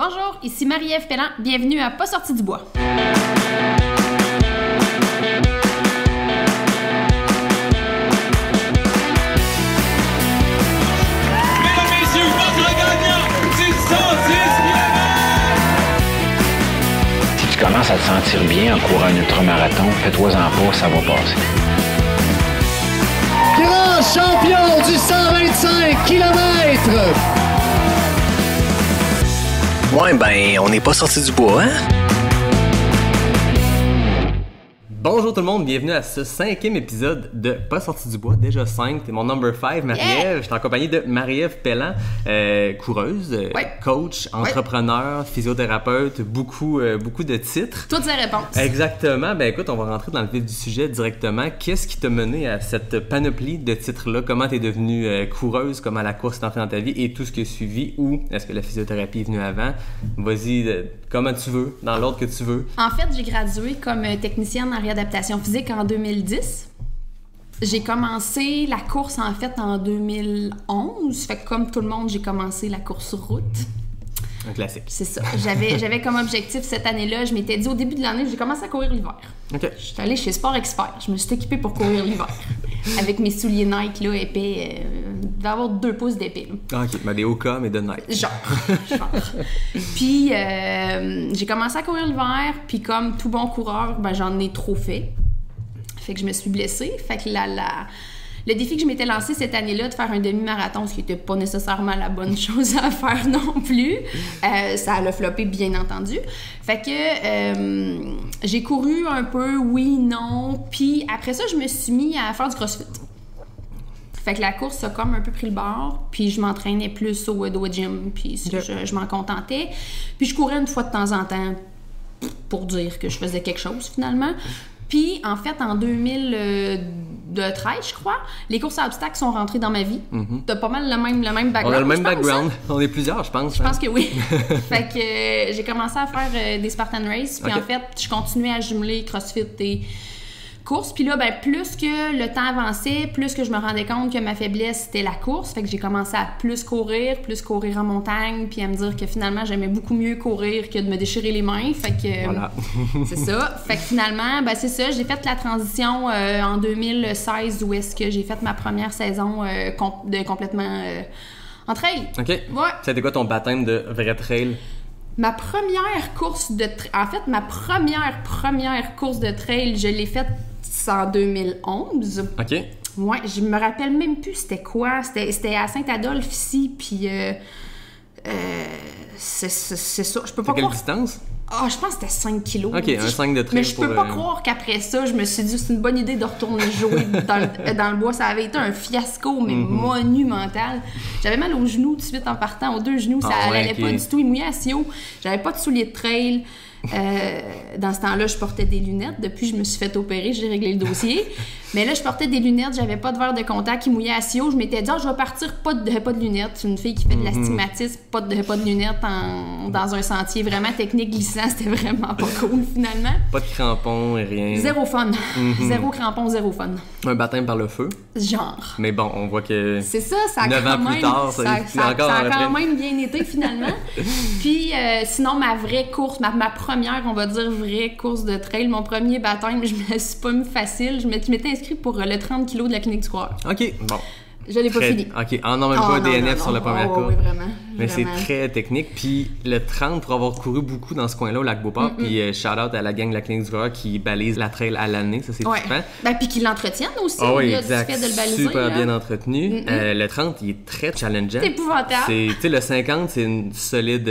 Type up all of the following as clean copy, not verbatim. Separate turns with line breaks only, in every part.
Bonjour, ici Marie-Ève Pellan. Bienvenue à Pas sorti du bois.
Si tu commences à te sentir bien en courant un ultramarathon, fais-toi-en pas, ça va passer.
Grand champion du 125 km!
Ouais, ben, on n'est pas sorti du bois, hein?
Bonjour tout le monde, bienvenue à ce 5e épisode de Pas sorti du bois, déjà 5, c'est mon number 5, Marie-Ève. Je suis en compagnie de Marie-Ève Pellan, coureuse, coach, entrepreneur, physiothérapeute, beaucoup de titres.
Toutes les réponses.
Exactement, ben écoute, on va rentrer dans le vif du sujet directement. Qu'est-ce qui t'a mené à cette panoplie de titres-là? Comment t'es devenue coureuse? Comment la course est entrée dans ta vie et tout ce qui a suivi? Ou est-ce que la physiothérapie est venue avant? Vas-y, comment tu veux, dans l'ordre que tu veux.
En fait, j'ai gradué comme technicienne en réadaptation physique en 2010. J'ai commencé la course en fait en 2011. Fait que comme tout le monde, j'ai commencé la course route.
Un classique.
C'est ça. J'avais comme objectif cette année-là, je m'étais dit au début de l'année, j'ai commencé à courir l'hiver.
OK.
Je suis allée chez Sport Expert. Je me suis équipée pour courir l'hiver. Avec mes souliers Nike là, épais. D'avoir 2 pouces d'épais.
Ah, OK. Ben, des Oka, mais de Nike.
Genre. Puis, j'ai commencé à courir l'hiver. Puis, comme tout bon coureur, ben, j'en ai trop fait. Fait que je me suis blessée. Fait que le défi que je m'étais lancé cette année-là de faire un demi-marathon, ce qui n'était pas nécessairement la bonne chose à faire non plus, ça l'a floppé bien entendu. Fait que j'ai couru un peu, oui, non, puis après ça, je me suis mis à faire du crossfit. Fait que la course a comme un peu pris le bord, puis je m'entraînais plus au gym, puis je m'en contentais. Puis je courais une fois de temps en temps pour dire que je faisais quelque chose finalement. Puis, en fait, en 2013, je crois, les courses à obstacles sont rentrées dans ma vie. Mm-hmm. T'as pas mal le même background.
On a le même
pense,
background.
Hein?
On est plusieurs, je pense.
Je pense que oui. Fait que j'ai commencé à faire des Spartan Race. Puis en fait, je continuais à jumeler CrossFit et course. Puis là, ben, plus que le temps avançait, plus que je me rendais compte que ma faiblesse, c'était la course. Fait que j'ai commencé à plus courir en montagne, puis à me dire que finalement, j'aimais beaucoup mieux courir que de me déchirer les mains. Fait que
voilà.
C'est ça. Fait que finalement, ben, c'est ça. J'ai fait la transition en 2016 où est-ce que j'ai fait ma première saison complètement en trail.
OK.
Ouais.
C'était quoi ton baptême de vrai trail?
Ma première course de en fait, ma première course de trail, je l'ai faite en 2011.
OK.
Ouais, je me rappelle même plus c'était quoi. C'était à Saint-Adolphe ici, puis c'est ça. Je peux pas
quelle
croire...
distance?
Ah, je pense que c'était 5 kilos.
OK, un 5 de trail.
Mais je peux pas croire qu'après ça, je me suis dit c'est une bonne idée de retourner jouer dans le bois. Ça avait été un fiasco, mais monumental. J'avais mal aux genoux tout de suite en partant, aux 2 genoux. Ça allait pas du tout. Il mouillait assez haut. J'avais pas de souliers de trail. Dans ce temps-là, je portais des lunettes. Depuis, je me suis fait opérer, j'ai réglé le dossier. Mais là, je portais des lunettes, j'avais pas de verre de contact qui mouillait assez haut. Je m'étais dit, je vais partir pas de lunettes. C'est une fille qui fait de l'astigmatisme, pas de lunettes dans un sentier vraiment technique glissant. C'était vraiment pas cool, finalement.
Pas de crampons et rien.
Zéro fun. Zéro crampon, zéro fun.
Un baptême par le feu.
Genre.
Mais bon, on voit que...
C'est ça, ça a
9 ans plus tard, ça a
quand même bien été, finalement. Puis, sinon, ma vraie course, ma première, on va dire, vraie course de trail, mon premier baptême, je me suis pas mis facile. Je m'étais inscrite pour le 30 kg de la clinique du coureur.
OK, bon.
Je l'ai pas fini.
OK, non, même pas DNF sur la première course.
Oui, vraiment.
Mais c'est très technique. Puis le 30, pour avoir couru beaucoup dans ce coin-là, au Lac-Beauport, puis shout-out à la gang de la clinique du coureur qui balise la trail à l'année, ça c'est trippant.
Ben, puis qui l'entretiennent aussi,
oh, oui,
du
exact.
fait de le baliser.
Super
là.
Bien entretenu. Le 30, il est très challengeant.
C'est épouvantable.
Tu sais, le 50, c'est une solide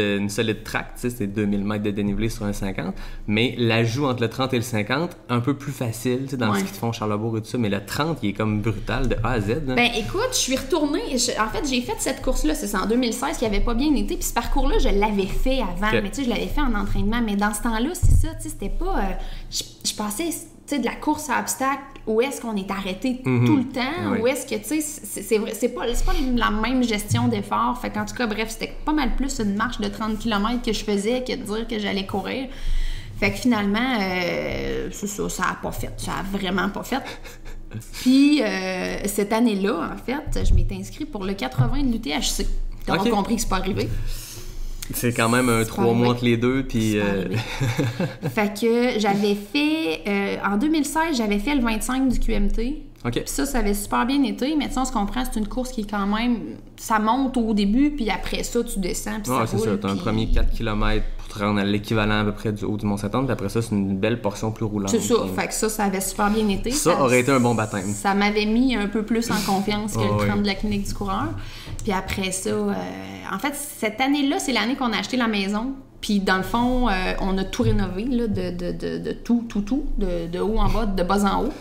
track, tu sais, c'est 2000 mètres de dénivelé sur un 50. Mais l'ajout entre le 30 et le 50, un peu plus facile, tu sais, dans ce qu'ils font Charlebourg et tout ça. Mais le 30, il est comme brutal de A à Z. Là.
Ben, écoute, je suis retournée. En fait, j'ai fait cette course-là, c'est en 2016 qui avait pas bien été. Puis ce parcours-là, je l'avais fait avant. Okay. Mais tu sais, je l'avais fait en entraînement. Mais dans ce temps-là, c'est ça, tu sais, c'était pas... je passais, tu sais, de la course à obstacles où est-ce qu'on est arrêté tout le temps, où est-ce que, tu sais, c'est pas la même gestion d'effort. Fait qu'en tout cas, bref, c'était pas mal plus une marche de 30 km que je faisais que de dire que j'allais courir. Fait que finalement, c'est ça, ça a pas fait. Ça a vraiment pas fait. Puis, cette année-là, en fait, je m'étais inscrite pour le 80 de l'UTHC. T'as compris que c'est pas arrivé.
C'est quand même un 3 mois entre les deux, puis...
Fait que j'avais fait... en 2016, j'avais fait le 25 du QMT.
OK.
Puis ça avait super bien été, mais on se comprend, c'est une course qui est quand même... Ça monte au début, puis après ça, tu descends, puis
Ouais,
ça
c'est
roule.
ça. T'as un premier 4 km pour te rendre à l'équivalent à peu près du haut du Mont-Saint-Anne, puis après ça, c'est une belle portion plus roulante.
C'est ça. Fait que ça avait super bien été.
Ça aurait été un bon baptême.
Ça m'avait mis un peu plus en confiance que le 30
ouais.
de la clinique du coureur. Puis après ça, en fait, cette année-là, c'est l'année qu'on a acheté la maison. Puis dans le fond, on a tout rénové, là, de tout, de haut en bas, de bas en haut.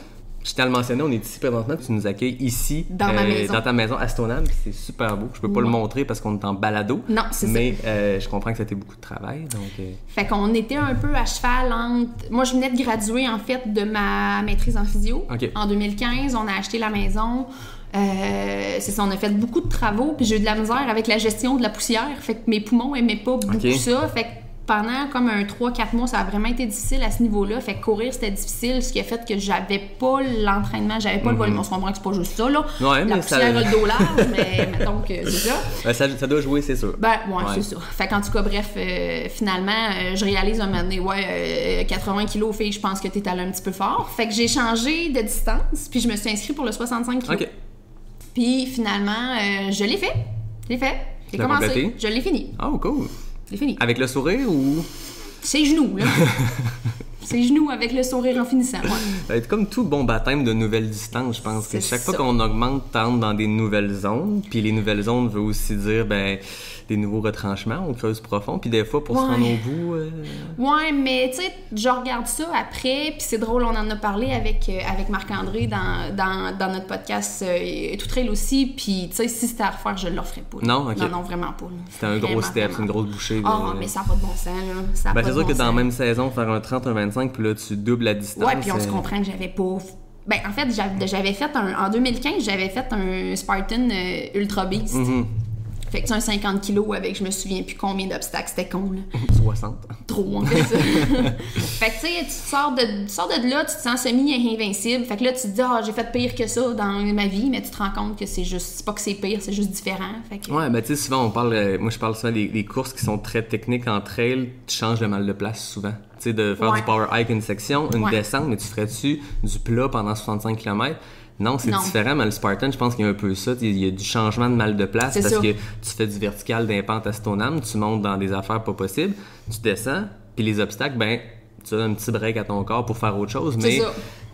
Je tiens à le mentionner, on est ici présentement, puis tu nous accueilles ici,
dans ma maison.
Dans ta maison à Stoneham, puis c'est super beau. Je peux pas le montrer parce qu'on est en balado.
Non, c'est ça.
Mais je comprends que ça a été beaucoup de travail, donc...
Fait qu'on était un peu à cheval entre... Moi, je venais de graduer, en fait, de ma maîtrise en physio.
Okay.
En 2015, on a acheté la maison. C'est ça, on a fait beaucoup de travaux, puis j'ai eu de la misère avec la gestion de la poussière. Fait que mes poumons aimaient pas beaucoup ça. Fait que pendant comme un 3-4 mois, ça a vraiment été difficile à ce niveau-là. Fait que courir, c'était difficile, ce qui a fait que j'avais pas l'entraînement, j'avais pas le volume. On se comprend que c'est pas juste ça, là.
Ouais,
la poussière a le dos large, mais mettons que c'est ça.
Ça doit jouer, c'est sûr.
Ouais, c'est ça. Fait qu'en tout cas, bref, finalement, je réalise un moment donné, 80 kilos, fille, je pense que t'es allé un petit peu fort. Fait que j'ai changé de distance, puis je me suis inscrite pour le 65 kilos.
OK.
Puis finalement, je l'ai fait. J'ai commencé.
Complété?
Je l'ai fini.
Oh, cool.
Je l'ai fini.
Avec le sourire ou...
C'est genoux, là. C'est genoux avec le sourire en finissant, ouais.
Ça va être comme tout bon baptême de nouvelles distances, je pense. Que chaque fois
ça.
qu'on augmente, t'entres dans des nouvelles zones. Puis les nouvelles zones veut aussi dire, des nouveaux retranchements, on creuse profond. Puis des fois, pour se rendre au bout...
Ouais, mais tu sais, je regarde ça après, puis c'est drôle, on en a parlé avec Marc-André dans notre podcast Tout Trail aussi, puis tu sais, si c'était à refaire, je le referais pas.
Non, OK.
Non, vraiment pas.
C'était un gros step, c'est une grosse bouchée.
Ah, mais ça n'a pas de bon sens, là. Ça a pas
c'est
de
sûr
bon
que dans la
sens.
même saison, faire un 30, un 25, puis là, tu doubles la distance.
Ouais, puis on se comprend que j'avais pas... en fait, j'avais fait en 2015, j'avais fait un Spartan Ultra Beast.
Mm-hmm.
Fait que tu sais, un 50 kilos avec, je me souviens plus combien d'obstacles, c'était con, là.
60.
Trop, en fait, ça. Fait que tu sais, tu sors de là, tu te sens semi-invincible. Fait que là, tu te dis, j'ai fait pire que ça dans ma vie, mais tu te rends compte que c'est pas que c'est pire, c'est juste différent. Fait que...
Ouais, tu sais, souvent, moi, je parle souvent des courses qui sont très techniques en trail, tu changes le mal de place souvent. Tu sais, de faire du power hike une section, une descente, mais tu ferais-tu du plat pendant 65 km? Non, c'est différent, mais le Spartan, je pense qu'il y a un peu ça. Il y a du changement de mal de place parce que tu fais du vertical d'un pente à Stoneham, tu montes dans des affaires pas possibles, tu descends, puis les obstacles, tu as un petit break à ton corps pour faire autre chose, mais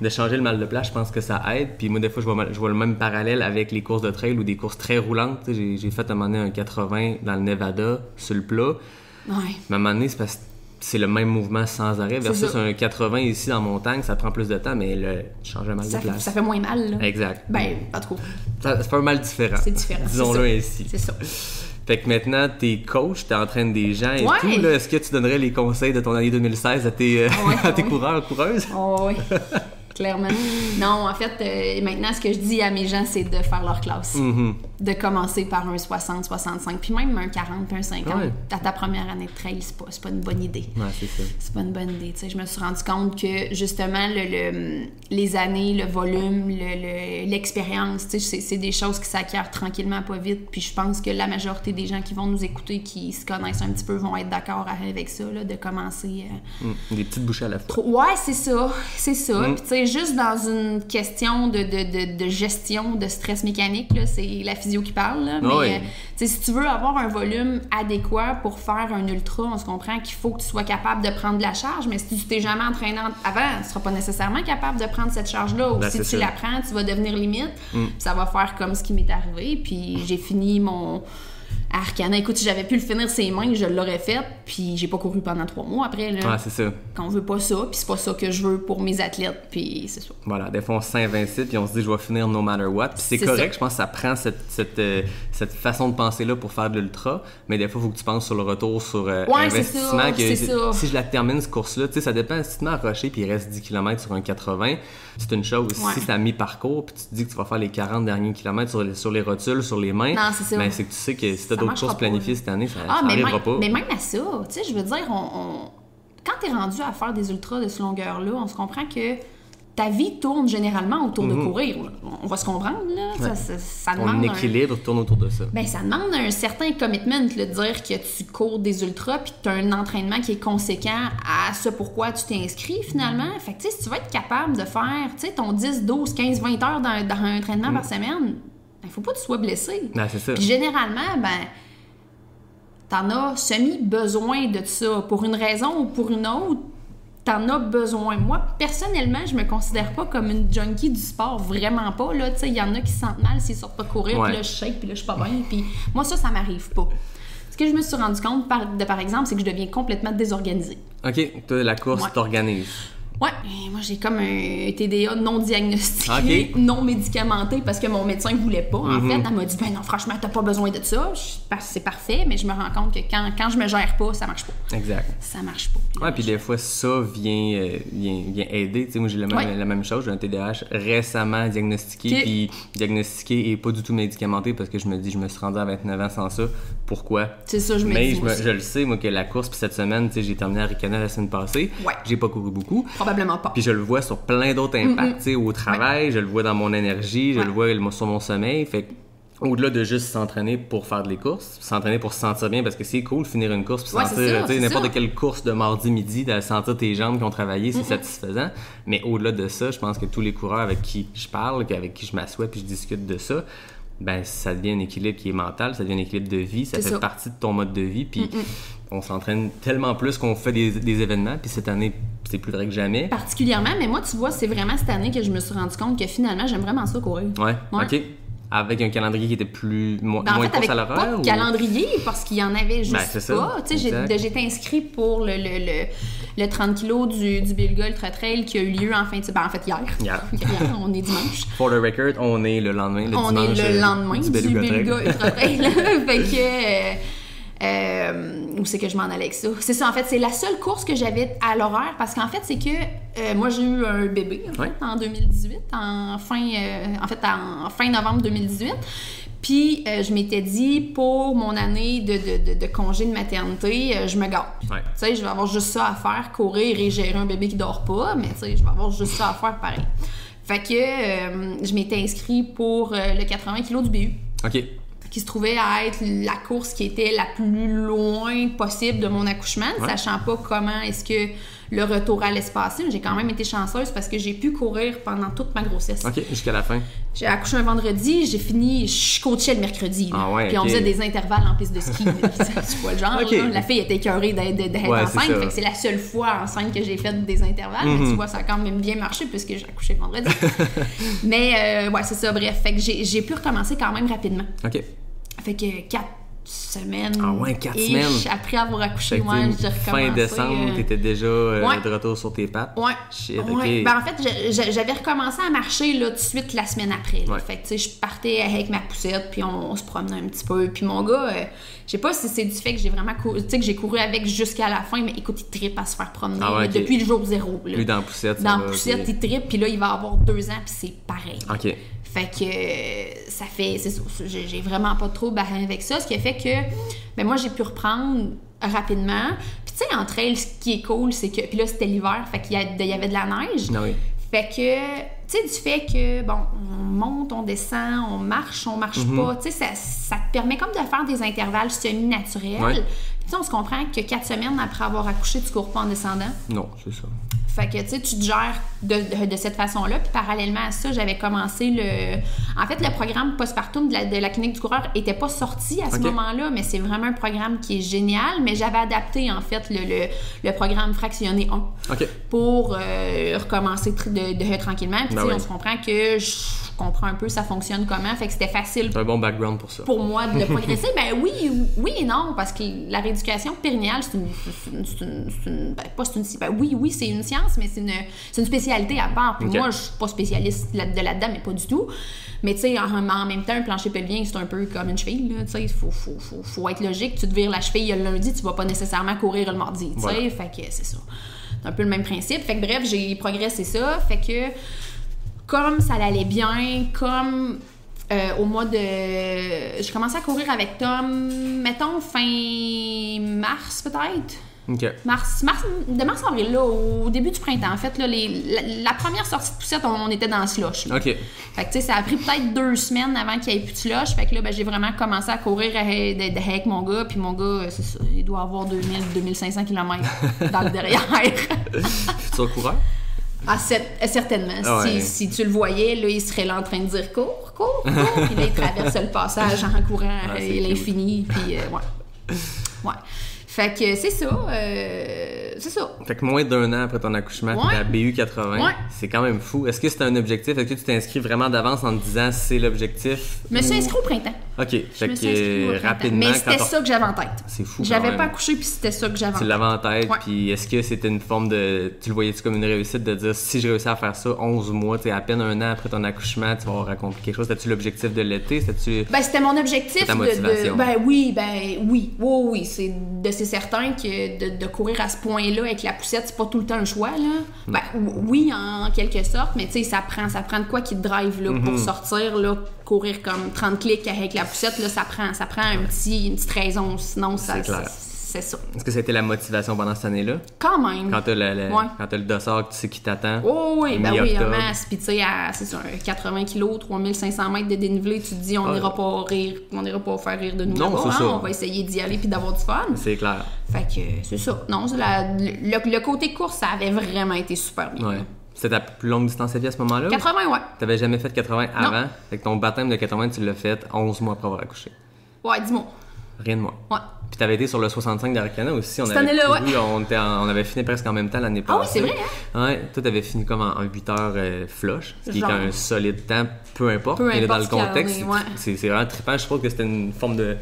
de changer le mal de place, je pense que ça aide. Puis moi, des fois, je vois le même parallèle avec les courses de trail ou des courses très roulantes. J'ai fait à un moment donné un 80 dans le Nevada, sur le plat.
Ouais.
Mais à un moment donné, c'est parce que c'est le même mouvement sans arrêt versus un 80 ici en montagne, ça prend plus de temps, mais tu changes le mal de place.
Ça fait moins mal, là.
Exact.
Pas trop.
Ça fait un mal différent.
C'est différent.
Disons-le ainsi.
C'est ça.
Fait que maintenant, t'es coach, t'entraînes des gens et tout. Là, est-ce que tu donnerais les conseils de ton année 2016 à tes coureurs, coureuses?
Oh, oui. Clairement. Non, en fait, maintenant, ce que je dis à mes gens, c'est de faire leur classe.
Mm-hmm.
De commencer par un 60, 65, puis même un 40, puis un 50.
Ouais.
À ta première année de trail, c'est pas une bonne idée.
Ouais, c'est ça.
C'est pas une bonne idée. Tu sais, je me suis rendu compte que, justement, les années, le volume, l'expérience, tu sais, c'est des choses qui s'acquièrent tranquillement, pas vite. Puis je pense que la majorité des gens qui vont nous écouter, qui se connaissent un petit peu, vont être d'accord avec ça, là, de commencer...
Des petites bouchées à la fois.
Ouais, c'est ça. C'est ça. Puis tu sais, juste dans une question de gestion de stress mécanique, là, c'est la physio qui parle, là, mais tu sais, si tu veux avoir un volume adéquat pour faire un ultra, on se comprend qu'il faut que tu sois capable de prendre de la charge, mais si tu t'es jamais entraîné avant, tu seras pas nécessairement capable de prendre cette charge-là, ou si tu la prends, tu vas devenir limite, puis ça va faire comme ce qui m'est arrivé, puis j'ai fini mon... Arcana, écoute, si j'avais pu le finir ses mains, je l'aurais fait, puis j'ai pas couru pendant 3 mois après, là.
Ouais, c'est ça.
Qu'on veut pas ça, puis c'est pas ça que je veux pour mes athlètes, puis c'est ça.
Voilà, des fois on se sent invincible, puis on se dit je vais finir no matter what, puis c'est correct, je pense que ça prend cette façon de penser-là pour faire de l'ultra, mais des fois il faut que tu penses sur le retour sur investissement, si je la termine cette course-là, tu sais, ça dépend, si tu mets à rocher puis il reste 10 km sur un 80, c'est une chose, si c'est à mi-parcours, puis tu te dis que tu vas faire les 40 derniers kilomètres sur les rotules, sur les mains, mais c'est que tu sais que si tu as d'autres courses planifiées cette année, ça n'arrivera pas.
Mais même à ça, tu sais, je veux dire, quand t'es rendu à faire des ultras de cette longueur-là, on se comprend que ta vie tourne généralement autour de courir. On va se comprendre, là.
Ouais.
Ça
Ton
demande
équilibre tourne autour de ça.
Ben, ça demande un certain commitment, là, de dire que tu cours des ultras puis que tu as un entraînement qui est conséquent à ce pourquoi tu t'es inscrit, finalement. Fait que, tu sais, si tu vas être capable de faire, tu sais, ton 10, 12, 15, 20 heures dans un entraînement par semaine, ben, faut pas que tu sois blessé.
Ben, c'est ça.
Puis généralement, ben, t'en as semi-besoin de ça. Pour une raison ou pour une autre, t'en as besoin. Moi, personnellement, je me considère pas comme une junkie du sport. Vraiment pas, là. Tu sais, il y en a qui se sentent mal s'ils sortent pas courir,
Ouais.
puis là, je shake, puis là, je suis pas bien. Puis moi, ça m'arrive pas. Ce que je me suis rendu compte, par exemple, c'est que je deviens complètement désorganisée.
OK, toi, la course
Ouais.
t'organise.
Ouais, et moi j'ai comme un TDA non diagnostiqué,
Ok.
non médicamenté parce que mon médecin voulait pas. En
Mhm.
fait, elle m'a dit ben non, franchement, t'as pas besoin de ça. C'est parfait, mais je me rends compte que quand je me gère pas, ça marche pas.
Exact.
Ça marche pas.
Ouais, puis des fois, ça vient aider. Tu sais, moi, j'ai la même chose. J'ai un TDAH récemment diagnostiqué,
Ok.
puis diagnostiqué et pas du tout médicamenté parce que je me dis, je me suis rendu à 29 ans sans ça. Pourquoi?
C'est ça, je me
Mais
dis moi aussi.
je le sais, moi, que la course, puis cette semaine, tu sais, j'ai terminé à Ricana la semaine passée.
Ouais.
J'ai pas couru beaucoup.
Probablement pas.
Puis je le vois sur plein d'autres impacts, tu sais, au travail, je le vois dans mon énergie, je
Ouais.
le vois sur mon sommeil. Fait que, au-delà de juste s'entraîner pour faire des courses, s'entraîner pour se sentir bien, parce que c'est cool finir une course puis
Ouais,
sentir,
c'est ça,
tu sais,
c'est
n'importe
ça.
quelle course de mardi midi, de sentir tes jambes qui ont travaillé, c'est satisfaisant. Mais au-delà de ça, je pense que tous les coureurs avec qui je parle, avec qui je m'assois puis je discute de ça, ben ça devient un équilibre qui est mental, ça devient un équilibre de vie, ça
C'est
fait
ça.
partie de ton mode de vie, puis on s'entraîne tellement plus qu'on fait des événements, puis cette année, c'est plus vrai que jamais.
Particulièrement, mais moi, tu vois, c'est vraiment cette année que je me suis rendu compte que finalement, j'aime vraiment ça courir.
Ouais,
Ouais.
OK. Avec un calendrier qui était moins
Ben, en fait,
course
avec
à
pas
l'horaire?
de
ou-
calendrier, parce qu'il y en avait juste
Ben, c'est ça,
pas. Tu sais,
exact.
j'étais inscrit pour le 30 kg du Bilga Ultra Trail qui a eu lieu en fin de... Ben, en fait, hier.
Hier.
Hier, on est dimanche.
For the record, on est le lendemain, le
On
dimanche.
est le lendemain du
Beluga Trail.
Bilga Ultra Trail. Fait que... où c'est que je m'en allais avec ça? C'est ça, en fait, c'est la seule course que j'avais à l'horaire parce qu'en fait, c'est que moi, j'ai eu un bébé en,
Ouais.
fait, en 2018, en fin novembre 2018. Puis, je m'étais dit, pour mon année de congé de maternité, je me gâte.
Ouais.
Tu sais, je vais avoir juste ça à faire, courir et gérer un bébé qui dort pas, mais tu sais, je vais avoir juste ça à faire pareil. Fait que je m'étais inscrite pour le 80 kg du BU,
OK.
qui se trouvait à être la course qui était la plus loin possible de mon accouchement,
Ouais.
sachant pas comment est-ce que le retour allait se passer. J'ai quand même été chanceuse parce que j'ai pu courir pendant toute ma grossesse.
OK, jusqu'à la fin.
J'ai accouché un vendredi, j'ai fini, je coachais le mercredi. Là.
Ah ouais,
puis on
ok.
faisait des intervalles en piste de ski. là. Tu vois le genre,
Ok.
là. La fille était écœurée d'être
Ouais,
enceinte.
c'est ça.
Fait que c'est la seule fois enceinte que j'ai fait des intervalles. Mais tu vois, ça a quand même bien marché puisque j'ai accouché le vendredi. Mais ouais, c'est ça, bref. Fait que j'ai pu recommencer quand même rapidement.
OK.
Fait que 4 semaines.
Ah ouais, 4
ish,
semaines.
Après avoir accouché,
Fait que,
moi,
tu sais,
j'ai
fin
recommencé.
décembre, t'étais déjà
ouais.
de retour sur tes pattes.
Ouais.
Shit,
Ouais.
OK.
Ben, en fait, j'avais recommencé à marcher là, tout de suite la semaine après. Là.
Ouais.
Fait que, tu sais, je partais avec ma poussette, puis on se promenait un petit peu. Puis mon gars, je sais pas si c'est du fait que j'ai vraiment couru, tu sais, que j'ai couru avec jusqu'à la fin, mais écoute, il trippe à se faire promener
Ah ouais,
là,
ok.
depuis le jour zéro. Là.
Lui, dans la poussette, ça
Dans
va,
la poussette,
puis-
il trippe, puis là, il va avoir 2 ans, puis c'est pareil.
OK.
Fait que ça fait... C'est ça, j'ai vraiment pas trop barré avec ça, ce qui a fait que ben moi, j'ai pu reprendre rapidement. Puis tu sais, en trail, ce qui est cool, c'est que... Puis là, c'était l'hiver, fait qu'il y avait de la neige.
Ah oui.
Fait que, tu sais, du fait que, bon, on monte, on descend, on marche pas, tu sais, ça te permet comme de faire des intervalles semi-naturels.
Ouais.
Puis tu sais, on se comprend que 4 semaines après avoir accouché, tu cours pas en descendant.
Non, c'est ça.
Fait que, tu sais, tu te gères de cette façon-là. Puis parallèlement à ça, j'avais commencé En fait, le programme postpartum de la clinique du coureur était pas sorti à ce
Ok.
moment-là, mais c'est vraiment un programme qui est génial. Mais j'avais adapté, en fait, le programme fractionné 1
OK.
pour recommencer tranquillement. Puis,
Ben
tu sais,
oui.
on se comprend que je comprends un peu ça fonctionne comment. Fait que c'était facile
C'est un bon background pour ça.
pour moi de le progresser. Ben oui et non, parce que la rééducation périnéale, c'est une oui, c'est une science, mais c'est une spécialité à part. Puis
Ok.
moi, je suis pas spécialiste là-dedans, mais pas du tout. Mais tu sais, en même temps, un plancher pelvien, c'est un peu comme une cheville. Tu sais, il faut être logique. Tu te vires la cheville le lundi, tu vas pas nécessairement courir le mardi. Tu sais,
Voilà.
fait que c'est ça. C'est un peu le même principe. Fait que bref, j'ai progressé ça. Fait que comme ça allait bien, comme au mois de... J'ai commencé à courir avec Tom, mettons, fin mars peut-être.
OK.
De mars-avril, là, au début du printemps. En fait, là, la première sortie de poussette, on était dans le slush. Là.
OK.
Fait que, tu sais, ça a pris peut-être 2 semaines avant qu'il n'y ait plus de slush. Fait que là, ben, j'ai vraiment commencé à courir avec mon gars. Puis mon gars, c'est ça, il doit avoir 2000-2500 km dans le derrière.
Futur coureur?
Ah, certainement.
Ah ouais.
Si tu le voyais, là, il serait là en train de dire cours. Puis là, il traverse le passage en courant l'infini. Puis, ouais. Fait que c'est ça.
Fait que moins d'1 an après ton accouchement,
Ouais.
t'es à BU 80.
Ouais.
C'est quand même fou. Est-ce que c'est un objectif? Est-ce que tu t'inscris vraiment d'avance en te disant c'est l'objectif?
Je me suis inscrite au printemps.
OK. Fait
Je me suis inscrite au
que
printemps.
rapidement,
Mais c'était ça que j'avais en tête.
C'est fou. quand
J'avais
même.
pas accouché, puis c'était ça que j'avais en
Tu
tête.
l'avais en tête,
Ouais.
puis est-ce que c'était une forme de... Tu le voyais-tu comme une réussite de dire si j'ai réussi à faire ça 11 mois, tu sais, à peine 1 an après ton accouchement, tu vas avoir accompli quelque chose? C'était-tu l'objectif de l'été?
Ben, c'était mon objectif.
C'est ta motivation.
Oui. C'est certain que de courir à ce point-là avec la poussette, c'est pas tout le temps un choix, là. Ben, oui, en quelque sorte, mais tu sais, ça prend de quoi qui te drive, là, pour sortir, là, courir comme 30 clics avec la poussette, là, ça prend une petite raison, sinon,
C'est clair.
c'est ça.
Est-ce que ça a été la motivation pendant cette année-là?
Quand même.
Quand t'as
Ouais.
quand t'as le dossard, que tu sais qui t'attend?
Oh oui, ben oui,
mi-octobre.
en masse. Puis tu sais, c'est ça, 80 kg, 3500 mètres de dénivelé, tu te dis, on n'ira pas faire rire de nous
Non,
là-bas,
c'est
hein,
ça.
on va essayer d'y aller puis d'avoir du fun.
C'est clair.
Fait que c'est ça. Non, le côté course, ça avait vraiment été super bien.
Ouais. C'était ta plus longue distance à vie à ce moment-là?
80, ouais.
T'avais jamais fait 80 avant? Fait que ton baptême de 80, tu l'as fait 11 mois après avoir accouché.
Ouais, dis-moi.
Rien de moins.
Ouais.
Puis t'avais été sur le 65 d'Arcana aussi.
Cette année-là,
couru,
ouais.
On avait fini presque en même temps l'année passée.
Ah oui, c'est vrai, hein?
Ouais. Toi, t'avais fini comme en 8 heures flush, ce qui
Genre.
est un solide temps, peu importe.
Peu
mais là, dans
importe
le
ce qu'il y en
contexte,
est, ouais.
c'est vraiment trippant. Je suppose que c'était une forme de...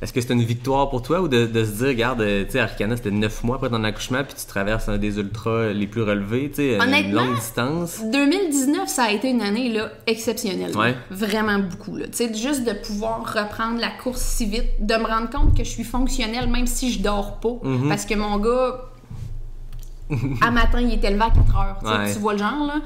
Est-ce que c'était une victoire pour toi ou de se dire, regarde, tu sais, Arcana, c'était 9 mois après ton accouchement, puis tu traverses un des ultras les plus relevés, tu sais, une
Honnêtement,
longue distance?
2019, ça a été une année là, exceptionnelle.
Ouais.
Vraiment beaucoup. Là. Tu sais, juste de pouvoir reprendre la course si vite, de me rendre compte que je suis fonctionnelle même si je dors pas.
Mm-hmm.
Parce que mon gars, à matin, il était levé à 4 heures.
Ouais.
Tu vois le genre, là.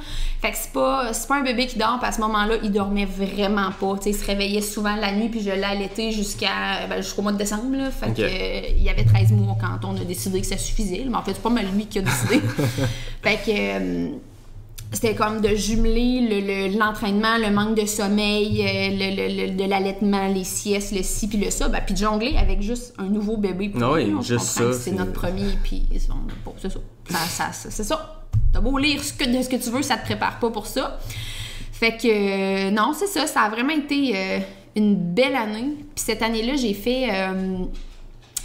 Fait que c'est pas un bébé qui dort, puis à ce moment-là, il dormait vraiment pas. Tu sais, il se réveillait souvent la nuit, puis je l'ai allaité jusqu'au mois de décembre. Là. Fait que, il y avait 13 mois quand on a décidé que ça suffisait. Mais en fait, c'est pas mal lui qui a décidé. Fait que... c'était comme de jumeler l'entraînement, le manque de sommeil, de l'allaitement, les siestes, le ci puis le ça, puis de jongler avec juste un nouveau bébé. Puis
Oui,
on se
juste
comprend
ça,
que c'est
c'est-
notre premier, puis bon, c'est ça. C'est ça. T'as beau lire ce que tu veux, ça te prépare pas pour ça. Fait que, non, c'est ça. Ça a vraiment été une belle année. Puis cette année-là, j'ai fait...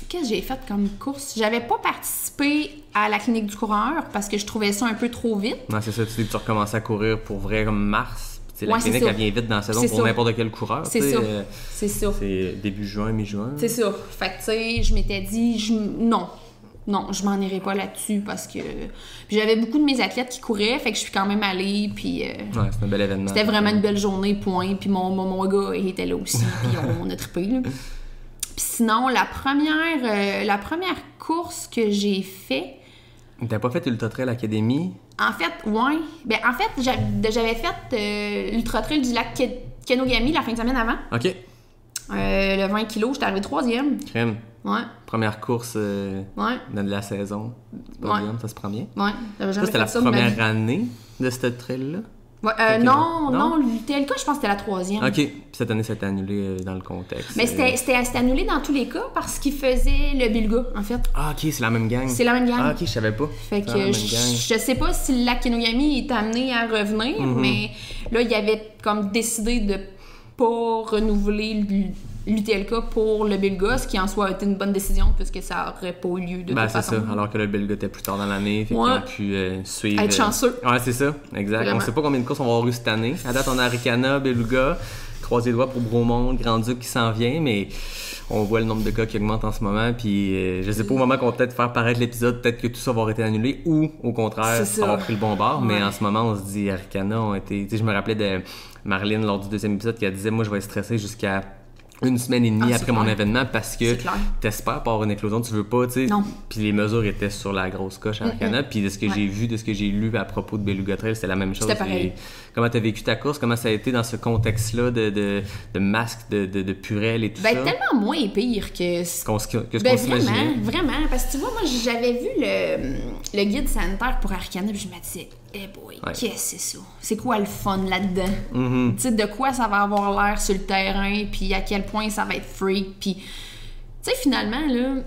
Qu'est-ce que j'ai fait comme course? J'avais pas participé à la clinique du coureur parce que je trouvais ça un peu trop vite.
Non, c'est ça, tu dis que tu recommences à courir pour vrai comme mars. Puis, tu sais, la
Ouais, c'est
clinique,
ça.
elle vient vite dans la saison
C'est
pour
ça.
n'importe quel coureur.
C'est
tu sais,
ça. C'est ça.
C'est début juin, mi-juin.
C'est ça. Fait que, tu sais, je m'étais dit, non, je m'en irai pas là-dessus parce que. Puis j'avais beaucoup de mes athlètes qui couraient, fait que je suis quand même allée, puis.
Ouais, c'est un bel événement.
C'était vraiment une belle journée, point. Puis mon gars, il était là aussi, puis on a trippé, là. Puis sinon, la première course que j'ai fait.
T'as pas fait Ultra Trail Academy?
En fait, ouais. Ben, en fait, j'avais fait l'Ultra Trail du lac Kenogami la fin de semaine avant.
OK.
Le 20 kilos, j'étais arrivée 3e.
Crème.
Ouais,
Première course
ouais,
de la saison. C'est pas
Ouais.
bien, ça se prend bien.
ouais. J'avais
Ça,
jamais
c'était
fait
la
ça de ma vie.
première année de cette trail-là?
Ouais,
Ok,
non,
non?
l'UTLK, je pense que c'était la 3e.
OK. Puis cette année, ça a été annulé dans le contexte.
Mais c'était annulé dans tous les cas parce qu'il faisait le Bilga, en fait.
Ah, OK, c'est la même gang.
C'est la même gang.
Ah, OK, je savais pas.
Fait
C'est la
que
même gang.
je sais pas si le lac Kenogami est amené à revenir,
Mhm.
mais là, il avait comme décidé de pas renouveler l'UTLK pour le Bilga, ce qui en soi a été une bonne décision puisque ça aurait pas eu lieu de
Ben,
toute
c'est
façon.
ça. Alors que le Belga était plus tard dans l'année. Fait
Ouais.
qu'on a pu suivre.
Être chanceux.
Ouais, c'est ça. Exact.
Vraiment.
On sait pas combien de courses on va avoir eu cette année. À date, on a Aricana, Beluga. Croisez les doigts pour Bromont, Grand-Duc qui s'en vient, mais on voit le nombre de cas qui augmente en ce moment. Puis je sais pas au moment qu'on va peut-être faire paraître l'épisode, peut-être que tout ça va avoir été annulé ou au contraire,
C'est
ça
ça.
va pris le bon bord. Mais
Ouais.
en ce moment, on se dit Aricana ont été. Tu sais, je me rappelais de Marlène lors du 2e épisode qui elle disait moi, je vais être stressée jusqu'à une semaine et demie après mon événement parce que t'espères pas avoir une éclosion, tu veux pas, tu sais. Puis les mesures étaient sur la grosse coche à Arcana. Puis de ce que j'ai vu, de ce que j'ai lu à propos de Beluga Trail, c'était la même chose.
C'était pareil.
Comment t'as vécu ta course? Comment ça a été dans ce contexte-là de masques, de purelles et tout ça?
Tellement moins pire que ce qu'on s'imaginait. Vraiment. Parce que tu vois, moi, j'avais vu le guide sanitaire pour Arcana, puis je me disais, qu'est-ce que c'est ça? C'est quoi le fun là-dedans? Tu sais, de quoi ça va avoir l'air sur le terrain, puis à quel point ça va être freak, puis... Tu sais, finalement, là,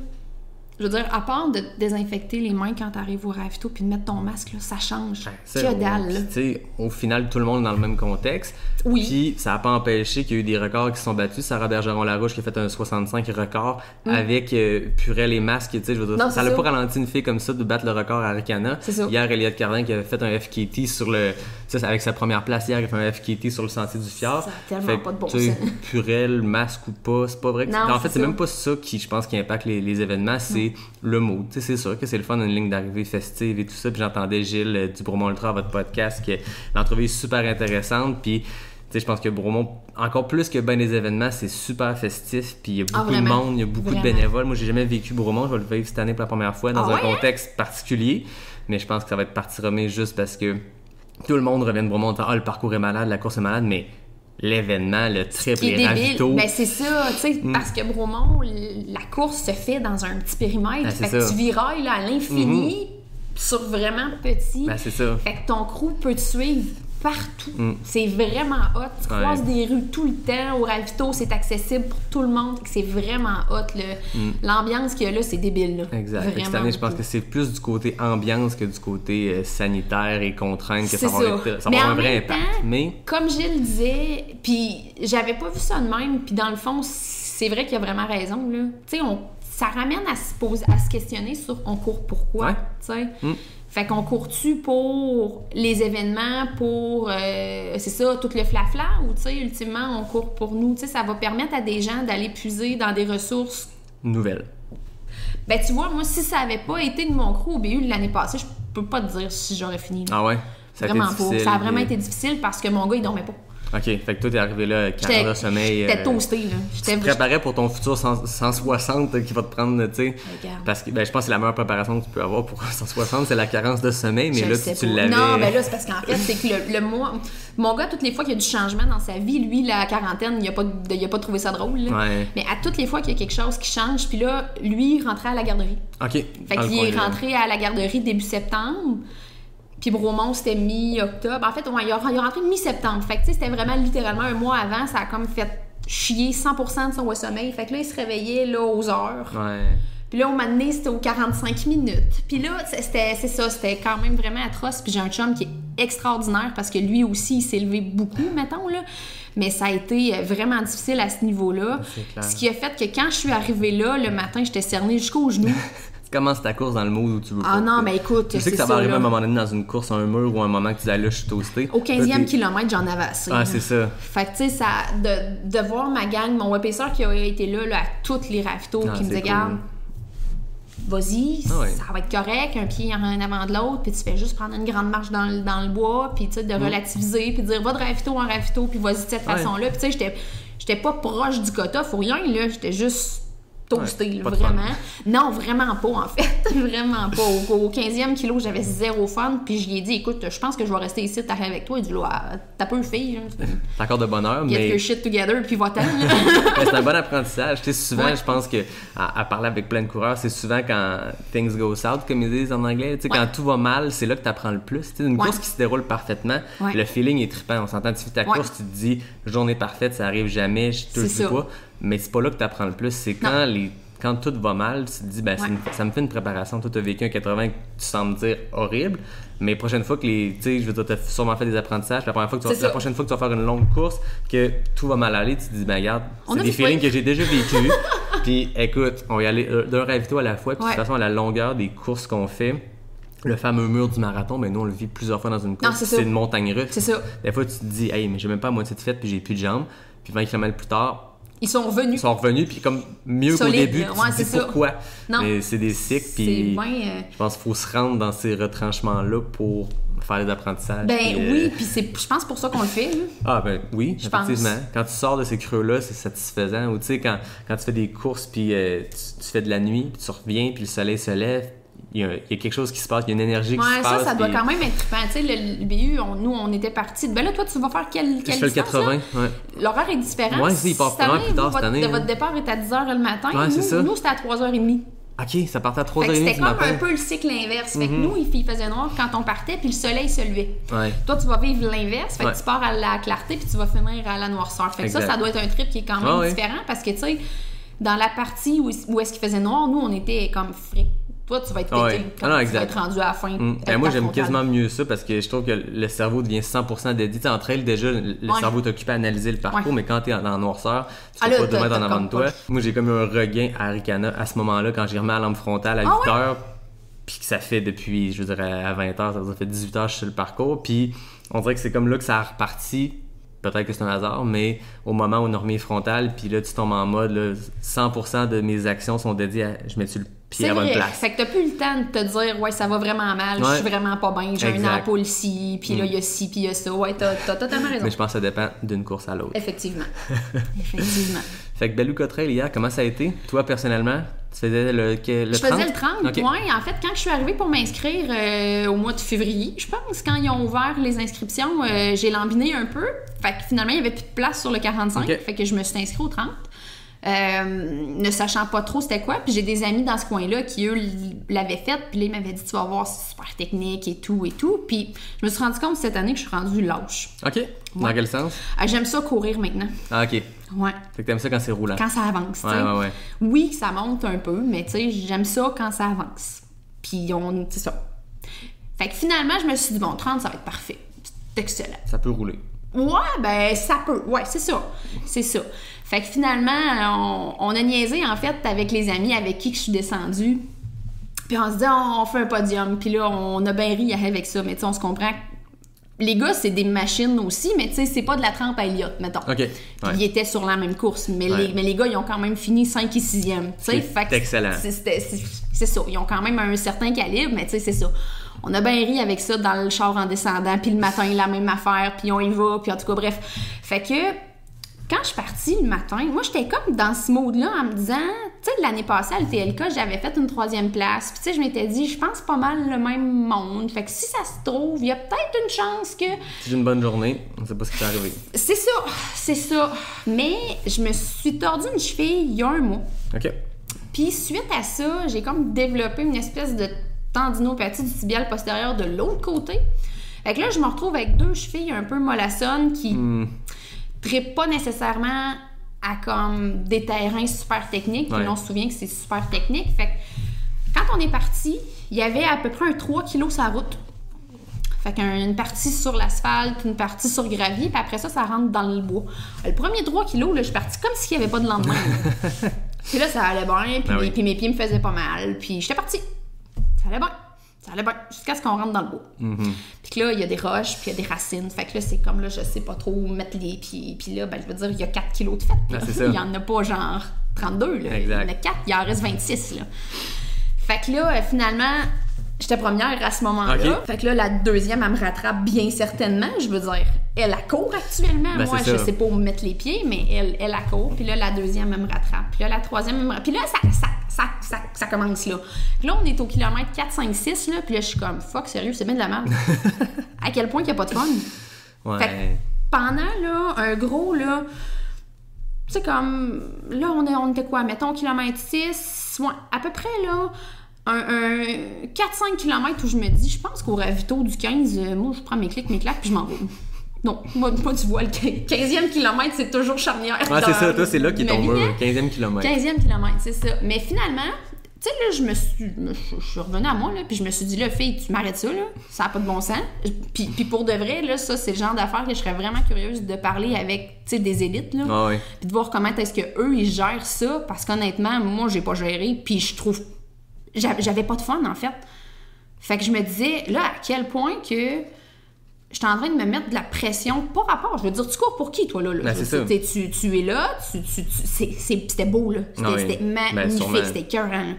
je veux dire, à part de désinfecter les mains quand t'arrives au ravito puis de mettre ton masque, là, ça change. Que dalle, là.
Tu sais, au final, tout le monde est dans le même contexte.
Oui.
Puis ça n'a pas empêché qu'il y a eu des records qui se sont battus. Sarah Bergeron-Larouche qui a fait un 65 record avec Purelle et masque. Tu sais, je veux dire, ça n'a pas ralenti une fille comme ça de battre le record à Arcana. Hier, Elliott Cardin qui avait fait un FKT sur le... Ça, avec sa première place hier, il a fait un FKT sur le sentier du Fjord.
Ça a tellement pas de bon sens.
Purelle, masque ou pas, c'est pas vrai. En fait, c'est même pas ça qui, je pense, qui impacte les événements, c'est le mood. Tu sais, c'est sûr que c'est le fun d'une ligne d'arrivée festive et tout ça. Puis j'entendais Gilles du Bromont Ultra à votre podcast, que l'entrevue est super intéressante. Puis, tu sais, je pense que Bromont, encore plus que bien des événements, c'est super festif. Puis il y a beaucoup de monde, il y a beaucoup de bénévoles. Moi, j'ai jamais vécu Bromont. Je vais le vivre cette année pour la première fois dans un contexte particulier. Mais je pense que ça va être partie remise juste parce que tout le monde revient de Bromont en disant « Ah, le parcours est malade, la course est malade. » Mais l'événement, le trip, les ravitaux.
Ben c'est ça, tu sais, parce que Bromont, la course se fait dans un petit périmètre. Fait que tu virailles là, à l'infini sur vraiment petit.
Ben c'est ça.
Fait que ton crew peut te suivre partout. C'est vraiment hot. Tu croises des rues tout le temps. Au ravito, c'est accessible pour tout le monde. C'est vraiment hot. L'ambiance qu'il y a là, c'est débile. Là.
Exact. Cette année, je pense que c'est plus du côté ambiance que du côté sanitaire et contrainte que ça va avoir un vrai impact. Mais
comme Gilles disait, puis j'avais pas vu ça de même, puis dans le fond, c'est vrai qu'il a vraiment raison. Tu sais, ça ramène à se questionner sur on court pourquoi. Tu sais. Fait qu'on court-tu pour les événements, pour, c'est ça, tout le flafla, ou tu sais, ultimement, on court pour nous. Tu sais, ça va permettre à des gens d'aller puiser dans des ressources
nouvelles.
Ben, tu vois, moi, si ça avait pas été de mon crew au BU l'année passée, je peux pas te dire si j'aurais fini.
Ah ouais?
Ça a vraiment été difficile parce que mon gars, il dormait pas.
OK, fait que toi, t'es arrivé là, 40 heures de sommeil.
J'étais toasté, là.
Tu te préparais pour ton futur 160 qui va te prendre, tu sais. Parce que je pense que c'est la meilleure préparation que tu peux avoir pour 160, c'est la carence de sommeil, mais là, tu l'avais.
Non, ben là, c'est parce qu'en fait, c'est que mon gars, toutes les fois qu'il y a du changement dans sa vie, lui, la quarantaine, il a pas trouvé ça drôle, là. Mais à toutes les fois qu'il y a quelque chose qui change, puis là, lui, il rentrait à la garderie.
OK.
Fait qu'il est rentré à la garderie début septembre. Puis Bromont, c'était mi-octobre. En fait, il est rentré mi-septembre. Fait que, tu sais, c'était vraiment littéralement un mois avant. Ça a comme fait chier 100% de son sommeil. Fait que là, il se réveillait là, aux heures. Puis là, au moment donné, c'était aux 45 minutes. Puis là, c'était quand même vraiment atroce. Puis j'ai un chum qui est extraordinaire parce que lui aussi, il s'est levé beaucoup, mettons, là. Mais ça a été vraiment difficile à ce niveau-là. Ce qui a fait que quand je suis arrivée là, le matin, j'étais cernée jusqu'aux genoux.
Commence ta course dans le mood où tu veux pas.
Ah non, mais écoute,
je sais que ça va arriver à un moment donné dans une course, un mur ou un moment que tu dis, là, je suis toasté.
Au 15e kilomètre, j'en avais assez.
Ah, c'est ça.
Fait que, tu sais, de voir ma gang, mon webpaceur qui a été là à tous les ravitaux, qui me disait, regarde, vas-y, ça va être correct, un pied en avant de l'autre, puis tu fais juste prendre une grande marche dans le bois, puis tu sais, de relativiser, puis de dire, va de ravito en ravito, puis vas-y de cette façon-là. Puis tu sais, j'étais pas proche du quota, faut rien, là, j'étais juste toasté, vraiment. Non, vraiment pas, en fait. Vraiment pas. Au 15e kilo, j'avais zéro fun, puis je lui ai dit, écoute, je pense que je vais rester ici, t'arrives avec toi. Il dit, t'as peu fille.
C'est encore de bonheur, mais...
Get your shit together, puis va-t'en.
C'est un bon apprentissage. Tu sais, souvent, je pense que à parler avec plein de coureurs, c'est souvent quand things go south, comme ils disent en anglais. Tu sais, quand tout va mal, c'est là que t'apprends le plus. Tu sais, une course qui se déroule parfaitement, le feeling est trippant. On s'entend, tu fais ta course, tu te dis, journée parfaite, ça arrive jamais, je te le dis pas. Mais c'est pas là que tu apprends le plus. C'est quand tout va mal, tu te dis, ben, ça me fait une préparation. Toi, tu as vécu un 80 que tu sembles dire horrible. Mais la prochaine fois que tu sais, je veux dire, tu as sûrement fait des apprentissages. La prochaine fois que tu vas faire une longue course, que tout va mal aller, tu te dis, ben, regarde, c'est des feelings que j'ai déjà vécu. Puis, écoute, on va y aller d'un ravito à la fois. Puis, de toute façon, à la longueur des courses qu'on fait, le fameux mur du marathon, ben nous on le vit plusieurs fois dans une course, c'est une montagne russe.
C'est ça.
Des fois tu te dis, hey, mais j'ai même pas à moitié de fête puis j'ai plus de jambes. Puis 20 km plus tard,
ils sont revenus
puis comme mieux qu'au début, tu te dis pourquoi. Mais c'est des cycles, puis je pense qu'il faut se rendre dans ces retranchements-là pour faire les apprentissages.
Oui, puis je pense pour ça qu'on le fait. Là.
Ah ben oui,
je
effectivement.
pense.
Quand tu sors de ces creux-là, c'est satisfaisant. Ou tu sais, quand tu fais des courses, puis tu fais de la nuit, puis tu reviens, puis le soleil se lève, il y a quelque chose qui se passe, il y a une énergie qui se passe.
Ça doit quand même être trippant. Tu sais, le BU, nous, on était partis. Ben là, toi, tu vas faire quelle
je fais le 80,
là? L'horaire est différent.
Ouais, il part vraiment plus tard cette année.
Votre départ est à 10h le matin.
Ouais,
nous, c'était à 3h30.
OK, ça partait à 3h30 du
matin. C'était comme un peu le cycle inverse. Fait que nous, il faisait noir quand on partait, puis le soleil se levait.
Ouais.
Toi, tu vas vivre l'inverse. Fait que tu pars à la clarté, puis tu vas finir à la noirceur. Fait que ça doit être un trip qui est quand même différent, parce que, tu sais, dans la partie où est-ce qu'il faisait noir, nous, on était comme frais. Toi, tu vas être pété quand tu vas être rendu à la fin.
Moi, j'aime quasiment mieux ça parce que je trouve que le cerveau devient 100% dédié. En trail, déjà, le cerveau est occupé à analyser le parcours, mais quand tu es en noirceur, tu peux pas te mettre en avant de toi. Moi, j'ai comme eu un regain à Arikana à ce moment-là quand j'ai remis la lampe frontale à 8h, puis que ça fait depuis, je dirais, à 20h, ça fait 18h, je suis sur le parcours. Puis on dirait que c'est comme là que ça a reparti. Peut-être que c'est un hasard, mais au moment où on a remis frontal, puis là, tu tombes en mode, là, 100% de mes actions sont dédiées à je mets sur le pied à bonne place.
Fait que t'as plus le temps de te dire, ouais, ça va vraiment mal, je suis vraiment pas bien, j'ai un ampoule ici, puis là, il y a ci, puis il y a ça. Ouais, t'as totalement raison.
Mais je pense que ça dépend d'une course à l'autre.
Effectivement. Effectivement.
Fait que Beluga Trail hier, comment ça a été? Toi, personnellement, tu faisais le 30?
Je faisais le 30, okay. Ouais. En fait, quand je suis arrivée pour m'inscrire au mois de février, je pense, quand ils ont ouvert les inscriptions, j'ai lambiné un peu. Fait que finalement, il n'y avait plus de place sur le 45. Okay. Fait que je me suis inscrite au 30. Ne sachant pas trop c'était quoi, puis j'ai des amis dans ce coin-là qui eux l'avaient fait, puis là ils m'avaient dit tu vas voir c'est super technique et tout, puis je me suis rendu compte cette année que je suis rendue lâche.
OK. Dans quel sens?
J'aime ça courir maintenant.
Ah OK.
Ouais.
Fait que t'aimes ça quand c'est roulant.
Quand ça avance, tu sais.
Ouais.
Oui, ça monte un peu, mais tu sais, j'aime ça quand ça avance. Puis c'est ça. Fait que finalement, je me suis dit bon, 30 ça va être parfait. C'est excellent.
Ça peut rouler.
Ouais, ben ça peut. Ouais, c'est ça. C'est ça. Fait que finalement, on a niaisé, en fait, avec les amis avec qui que je suis descendue. Puis on se dit, on fait un podium. Puis là, on a bien ri avec ça. Mais tu sais, on se comprend. Les gars, c'est des machines aussi, mais tu sais, c'est pas de la trempe à Elliott, mettons.
OK.
Puis ils étaient sur la même course. Mais les gars, ils ont quand même fini 5 et 6e.
C'est excellent.
C'est ça. Ils ont quand même un certain calibre, mais tu sais, c'est ça. On a bien ri avec ça dans le char en descendant. Puis le matin, la même affaire. Puis on y va. Puis en tout cas, bref. Fait que... Quand je suis partie le matin, moi, j'étais comme dans ce mode-là en me disant, tu sais, l'année passée à l'UTLK, j'avais fait une 3e place. Puis, tu sais, je m'étais dit, je pense pas mal le même monde. Fait que si ça se trouve, il y a peut-être une chance que...
C'est une bonne journée, on sait pas ce qui t'est arrivé.
C'est ça. Mais je me suis tordu une cheville il y a un mois.
OK.
Puis, suite à ça, j'ai comme développé une espèce de tendinopathie du tibial postérieur de l'autre côté. Fait que là, je me retrouve avec 2 chevilles un peu mollassonnes qui... trippe pas nécessairement à comme des terrains super techniques. Puis on se souvient que c'est super technique. Fait que quand on est parti, il y avait à peu près un 3 kilos sur la route. Fait qu'une partie sur l'asphalte, une partie sur gravier, puis après ça rentre dans le bois. Le premier 3 kilos, là, je suis partie comme s'il n'y avait pas de lendemain. Puis là, ça allait bien, puis mes pieds me faisaient pas mal. Puis j'étais partie. Ça allait bien. Ça allait bien, jusqu'à ce qu'on rentre dans le bois. Puis que là, il y a des roches, puis il y a des racines. Fait que là, c'est comme, là, je sais pas trop où mettre les pieds. Puis là, ben, je veux dire, il y a 4 kilos de fête. Il y en a pas genre 32, là.
Exact.
Il y en a 4, il en reste 26, là. Fait que là, finalement, j'étais première à ce moment-là. Okay. Fait que là, la deuxième, elle me rattrape bien certainement. Je veux dire, elle court actuellement.
Ben,
moi, je sais pas où mettre les pieds, mais elle court. Puis là, la deuxième, elle me rattrape. Puis là, la troisième, elle me rattrape. Puis là, ça commence là. Puis là, on est au kilomètre 4, 5, 6, là. Puis là, je suis comme, fuck, sérieux, c'est bien de la merde. À quel point qu'il n'y a pas de fun.
Ouais.
Fait que pendant, là, un gros, là, tu sais, comme, là, on était quoi? Mettons, kilomètre 6, ouais, à peu près, là, un 4-5 km où je me dis, je pense qu'au ravito du 15, moi, je prends mes clics, mes claques, puis je m'en vais. Non, moi, tu vois, le 15e kilomètre, c'est toujours charnière.
Ah, c'est ça, toi, c'est là qui est ton mur, 15e kilomètre.
15e kilomètre, c'est ça. Mais finalement, tu sais, là, je suis revenue à moi, là, puis je me suis dit, là, fille, tu m'arrêtes ça, là, ça n'a pas de bon sens. Puis pour de vrai, là, ça, c'est le genre d'affaires que je serais vraiment curieuse de parler avec, tu sais, des élites, là.
Ah, oui. Puis
de voir comment est-ce qu'eux, ils gèrent ça, parce qu'honnêtement, moi, j'ai pas géré, puis je trouve... J'avais pas de fun, en fait. Fait que je me disais, là, à quel point que... J'étais en train de me mettre de la pression, pas rapport. Je veux dire, tu cours pour qui, toi, là?
Ben, c'est ça.
Tu es là, c'était beau, là. C'était magnifique, c'était écœurant.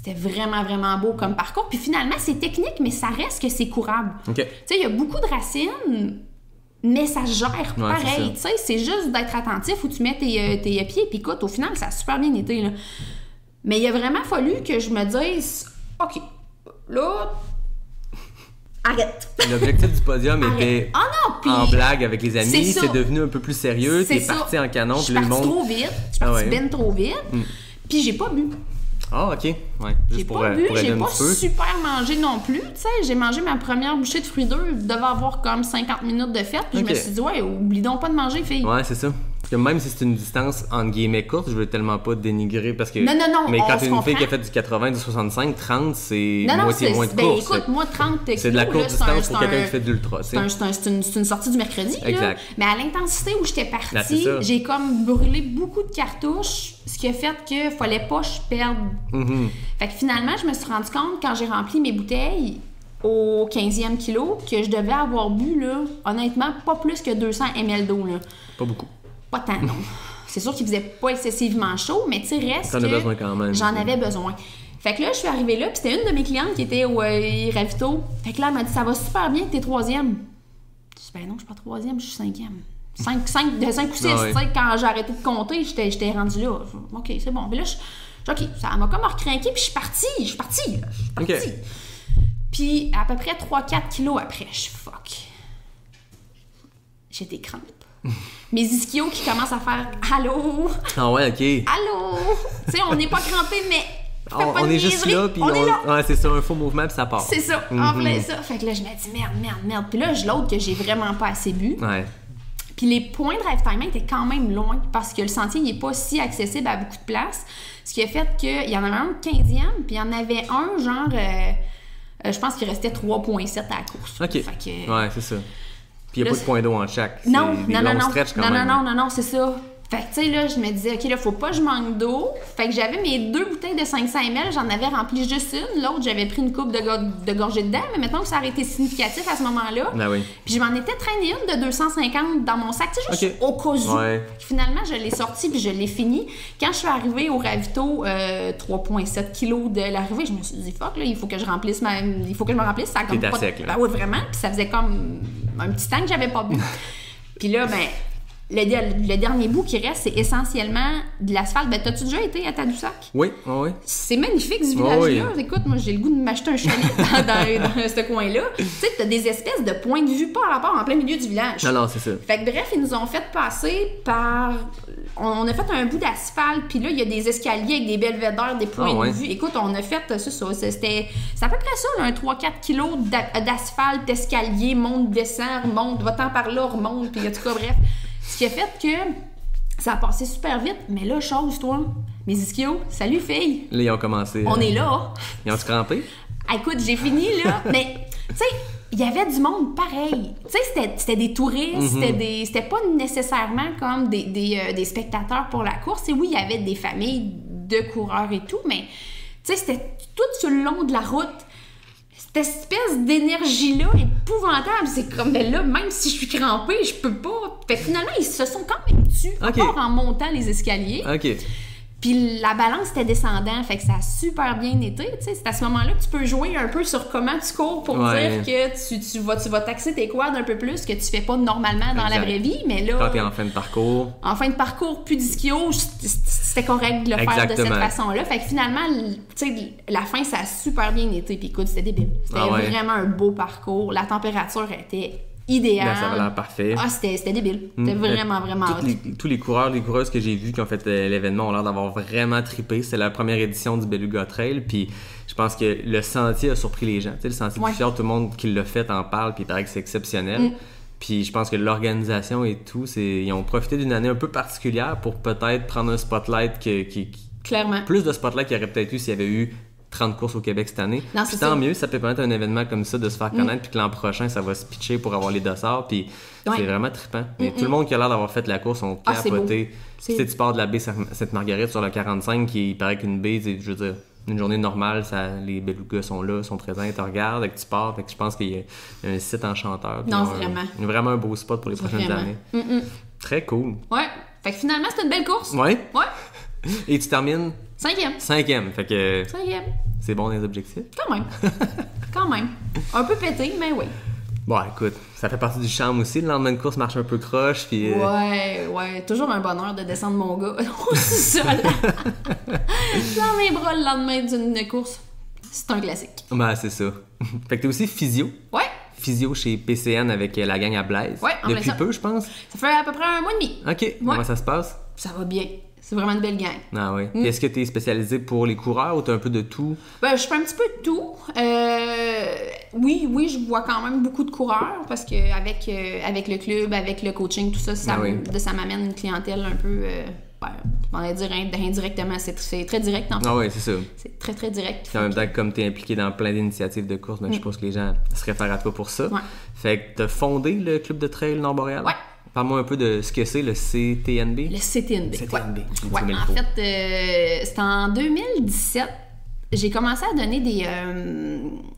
c'était vraiment, vraiment beau comme parcours. Puis finalement, c'est technique, mais ça reste que c'est courable.
OK.
Tu sais, il y a beaucoup de racines, mais ça se gère pareil. Tu sais, c'est juste d'être attentif où tu mets tes pieds. Puis écoute, au final, ça a super bien été, là. Mais il a vraiment fallu que je me dise, OK, là, arrête.
L'objectif du podium était en blague avec les amis. C'est devenu un peu plus sérieux. T'es parti en canon.
Je suis partie trop vite. Je suis partie ben trop vite. Puis j'ai pas bu.
Ah, OK. Ouais.
J'ai pas bu, j'ai pas super mangé non plus. Tu sais, j'ai mangé ma première bouchée de fruits d'œufs. Je devais avoir comme 50 minutes de fête. Puis je me suis dit, ouais, oublie donc pas de manger, fille.
Ouais, c'est ça. Parce que même si c'est une distance entre guillemets courte, je veux tellement pas dénigrer parce que.
Non.
Mais quand t'es une fille qui a fait du 80, du 65, 30, c'est moitié moins de course.
Écoute, moi, 30 kilos,
c'est de la courte distance pour quelqu'un qui fait de l'ultra.
C'est une sortie du mercredi.
Exact.
Là. Mais à l'intensité où j'étais partie, j'ai comme brûlé beaucoup de cartouches, ce qui a fait que fallait pas que je perde. Fait que finalement, je me suis rendu compte quand j'ai rempli mes bouteilles au 15e kilo que je devais avoir bu, là, honnêtement, pas plus que 200 ml d'eau. Là.
Pas beaucoup.
Pas tant, non. C'est sûr qu'il faisait pas excessivement chaud, mais tu sais, reste
T'en as besoin quand même.
J'en avais besoin. Fait que là, je suis arrivée là, puis c'était une de mes clientes qui était au ravito. Fait que là, elle m'a dit, ça va super bien, t'es 3e. Je dis, ben non, je suis pas 3e, je suis 5e. 5 ou 6, tu sais, quand j'ai arrêté de compter, j'étais rendue là. OK, c'est bon. Puis là, OK, ça m'a comme recrinqué, puis je suis partie.
OK.
Puis à peu près 3-4 kilos après, je suis fuck. J'ai des crampes. Mes ischios qui commencent à faire allô.
Ah ouais, OK.
Allô. Tu sais, on n'est pas crampé, mais
on est juste là, puis
on est là.
Ouais, c'est ça, un faux mouvement, puis ça part.
C'est ça, en plein ça. Fait que là, je me dis merde. Puis là, l'autre que j'ai vraiment pas assez bu.
Ouais.
Puis les points de ravitaillement étaient quand même loin parce que le sentier n'est pas si accessible à beaucoup de places. Ce qui a fait qu'il y en avait un 15e, puis il y en avait un genre, je pense qu'il restait 3,7 à la course.
OK.
Fait que,
ouais, c'est ça. Puis il n'y a pas de point d'eau en chaque.
Non, c'est ça. Fait que, tu sais, là, je me disais, OK, là, faut pas que je manque d'eau. Fait que j'avais mes 2 bouteilles de 500 ml, j'en avais rempli juste une. L'autre, j'avais pris une coupe de gorgée dedans, mais mettons que ça aurait été significatif à ce moment-là.
Ben oui.
Puis je m'en étais traîné une de 250 dans mon sac, tu sais, juste au cas où.
Ouais.
Finalement, je l'ai sortie puis je l'ai fini. Quand je suis arrivée au ravito, 3,7 kilos de l'arrivée, je me suis dit, fuck, là, il faut que je me remplisse. Ça a comme
t'es
pas
sec, là.
Ben oui, vraiment. Puis ça faisait comme un petit temps que j'avais pas bu. Puis là, ben... Le dernier bout qui reste, c'est essentiellement de l'asphalte. Ben, t'as-tu déjà été à Tadoussac?
Oui.
C'est magnifique, ce village-là. Écoute, moi, j'ai le goût de m'acheter un chalet dans ce coin-là. Tu sais, t'as des espèces de points de vue par rapport en plein milieu du village.
Non, c'est ça.
Fait que bref, ils nous ont fait passer par... On a fait un bout d'asphalte, puis là, il y a des escaliers avec des belvédères, des points de vue. Écoute, on a fait ça. C'est à peu près ça, là, un 3-4 kilos d'asphalte, d'escalier, monte, descend, remonte, va-t'en par là, remonte, puis en tout cas, bref... Ce qui a fait que ça a passé super vite. Mais là, chose, toi, mes ischios, salut filles.
Là, ils ont commencé.
On est là.
Ils ont-tu crampé?
Écoute, j'ai fini, là. Mais, tu sais, il y avait du monde pareil. Tu sais, c'était des touristes, c'était pas nécessairement comme des spectateurs pour la course. Et oui, il y avait des familles de coureurs et tout, mais, tu sais, c'était tout sur le long de la route. Cette espèce d'énergie-là épouvantable. C'est comme, mais là, même si je suis crampée, je peux pas. Fait que finalement, ils se sont quand même tués, encore en montant les escaliers.
OK.
Puis la balance était descendante, fait que ça a super bien été. Tu sais, c'est à ce moment-là que tu peux jouer un peu sur comment tu cours pour dire que tu vas taxer tes quads un peu plus, que tu fais pas normalement dans la vraie vie. Mais là,
quand t'es en fin de parcours.
En fin de parcours, plus d'ischio, c'était correct de le faire de cette façon-là. Fait que finalement, tu sais, la fin, ça a super bien été. Puis écoute, c'était débile. C'était vraiment un beau parcours. La température était idéal.
Ben, ça avait l'air parfait.
Ah, c'était débile. C'était vraiment
tous les coureurs, les coureuses que j'ai vus qui ont fait l'événement ont l'air d'avoir vraiment trippé. C'est la première édition du Beluga Trail, puis je pense que le sentier a surpris les gens. Tu sais, le sentier du Fjord, tout le monde qui l'a fait en parle, puis il paraît que c'est exceptionnel. Puis je pense que l'organisation et tout, ils ont profité d'une année un peu particulière pour peut-être prendre un spotlight
clairement.
Plus de spotlight qu'il y aurait peut-être eu s'il y avait eu 30 courses au Québec cette année.
Non,
puis tant mieux, ça peut permettre un événement comme ça de se faire connaître, puis que l'an prochain, ça va se pitcher pour avoir les dossards, puis c'est vraiment trippant. Mais tout le monde qui a l'air d'avoir fait la course ont capoté. Tu sais, tu pars de la baie Sainte-Marguerite sur le 45, qui paraît qu'une baie, je veux dire, une journée normale, les belugas sont là, sont présents, ils te regardent, et que tu pars. Fait que je pense qu'il y a un site enchanteur.
Non, vraiment.
Vraiment un beau spot pour les prochaines années. Très cool.
Ouais. Fait que finalement, c'était une belle course.
Ouais. Et tu termines?
5e.
Fait que...
5e.
C'est bon dans les objectifs?
Quand même. Quand même. Un peu pété, mais oui.
Bon, écoute, ça fait partie du charme aussi. Le lendemain de course marche un peu croche, puis...
Ouais. Toujours un bonheur de descendre mon gars au sol. Dans mes bras le lendemain d'une course. C'est un classique.
Ben, c'est ça. Fait que t'es aussi physio.
Ouais.
Physio chez PCN avec la gang à Blaise.
Ouais, en
depuis
plein ça.
peu, je pense.
Ça fait à peu près un mois et demi.
OK. Comment ça se passe?
Ça va bien. C'est vraiment une belle gang.
Ah oui. Puis est-ce que tu es spécialisé pour les coureurs ou tu as un peu de tout?
Ben, je fais un petit peu de tout. Oui, je vois quand même beaucoup de coureurs parce que avec le club, avec le coaching, tout ça, ça m'amène une clientèle un peu... on va dire indirectement, c'est très direct en fait.
Ah oui, c'est ça.
C'est très, très direct.
En même temps, comme tu es impliqué dans plein d'initiatives de course, ben, je suppose que les gens se réfèrent à toi pour ça. Ouais. Fait que tu as fondé le club de trail Nord-Boréal?
Ouais.
Parle-moi un peu de ce que c'est, le CTNB.
Le CTNB.
CTNB.
Ouais, en fait, c'était en 2017. J'ai commencé à donner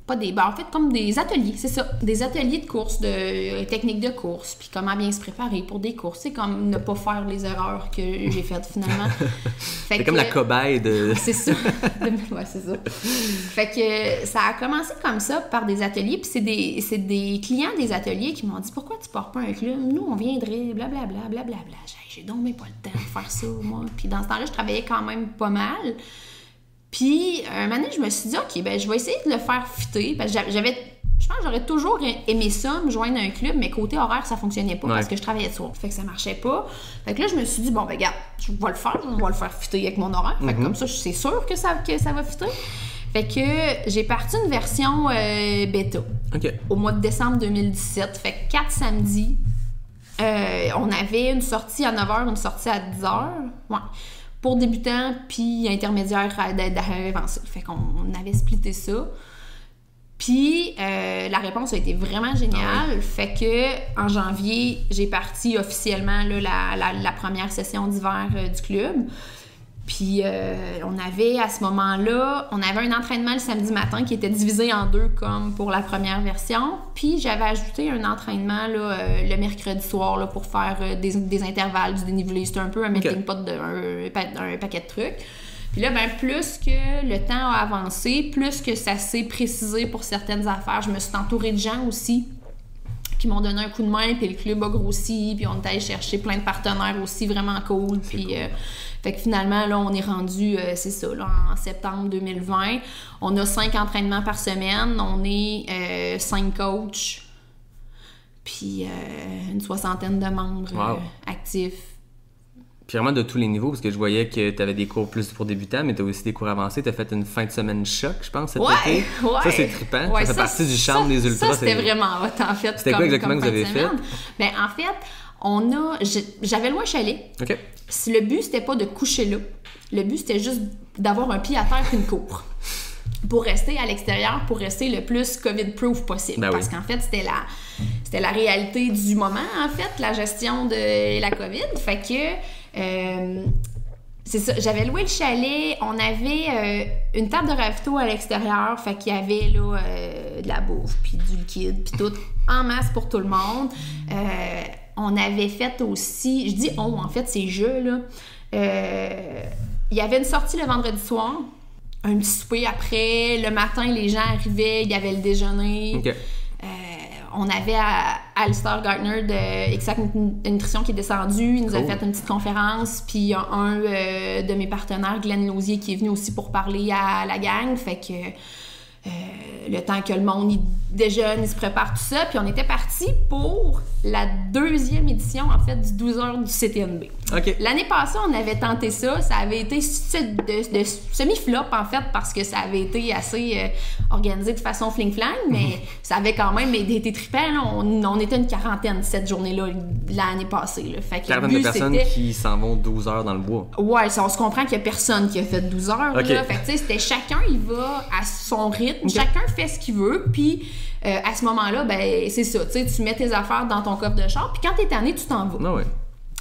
en fait, comme des ateliers, c'est ça. Des ateliers de course, de techniques de course, puis comment bien se préparer pour des courses. C'est comme ne pas faire les erreurs que j'ai faites finalement.
C'est comme la cobaye de...
C'est ça. Ouais, c'est ça. Fait que ça a commencé comme ça, par des ateliers, puis c'est des clients des ateliers qui m'ont dit « Pourquoi tu portes pas un club? Nous, on viendrait, blablabla, blablabla. » J'ai donc même pas le temps de faire ça, moi. Puis dans ce temps-là, je travaillais quand même pas mal. Puis, un moment donné, je me suis dit, OK, ben je vais essayer de le faire fitter. Parce que je pense que j'aurais toujours aimé ça, me joindre à un club, mais côté horaire, ça fonctionnait pas parce que je travaillais de soir. Fait que ça marchait pas. Fait que là, je me suis dit, bon, ben regarde, je vais le faire fitter avec mon horaire. Fait que comme ça, c'est sûr que ça va fitter. Fait que j'ai parti une version bêta au mois de décembre 2017. Fait que 4 samedis, on avait une sortie à 9h, une sortie à 10h. Ouais. Pour débutants, puis intermédiaires avancés. Fait qu'on avait splitté ça. Puis la réponse a été vraiment géniale. Fait que en janvier, j'ai parti officiellement là, la première session d'hiver du club. Puis on avait à ce moment-là, on avait un entraînement le samedi matin qui était divisé en deux comme pour la première version. Puis j'avais ajouté un entraînement là, le mercredi soir là, pour faire des intervalles, du dénivelé. C'était un peu un melting pot un paquet de trucs. Puis là, ben plus que le temps a avancé, plus que ça s'est précisé pour certaines affaires, je me suis entourée de gens aussi qui m'ont donné un coup de main, puis le club a grossi, puis on est allé chercher plein de partenaires aussi vraiment cool. Puis fait que finalement, là, on est rendu, c'est ça, là, en septembre 2020. On a 5 entraînements par semaine, on est 5 coachs, puis une 60aine de membres actifs.
Puis vraiment de tous les niveaux, parce que je voyais que tu avais des cours plus pour débutants, mais tu as aussi des cours avancés. Tu as fait une fin de semaine choc, je pense, cet été. Ouais. Ça, c'est trippant. Ça fait partie du charme des ultras.
Ça, c'était vraiment hot, en fait.
C'était quoi exactement que vous avez fait?
Ben, en fait, j'avais loué un chalet.
OK.
Le but, c'était pas de coucher là. Le but, c'était juste d'avoir un pied à terre et une cour. Pour rester à l'extérieur, pour rester le plus COVID-proof possible.
Ben
parce qu'en fait, c'était la réalité du moment, en fait, la gestion de la COVID. Fait que... c'est ça, j'avais loué le chalet, on avait une table de ravito à l'extérieur, fait qu'il y avait là de la bouffe, puis du liquide, puis tout en masse pour tout le monde. On avait fait aussi, je dis en fait, c'est jeux là. Il y avait une sortie le vendredi soir, un petit souper après, le matin les gens arrivaient, il y avait le déjeuner. Okay. On avait Alistair Gardner de Exact Nutrition qui est descendu, il nous a fait une petite conférence, puis il y a un de mes partenaires, Glenn Lausier, qui est venu aussi pour parler à la gang, fait que le temps que le monde il déjeune, il se prépare tout ça, puis on était parti pour la 2e édition en fait du 12 heures du CTNB.
Okay.
L'année passée, on avait tenté ça avait été de semi-flop en fait parce que ça avait été assez organisé de façon fling-flang, mais ça avait quand même été trippant. Là. On était une quarantaine cette journée-là l'année passée. Là. Fait que
quarantaine de personnes qui s'en vont 12 heures dans le bois. Ouais,
on se comprend qu'il y a personne qui a fait 12 heures.
Okay.
Là. Fait que c'était chacun, il va à son rythme, chacun fait ce qu'il veut, puis à ce moment-là, ben c'est ça, tu mets tes affaires dans ton coffre de char, puis quand t'es tanné, tu t'en vas.
Ah ouais.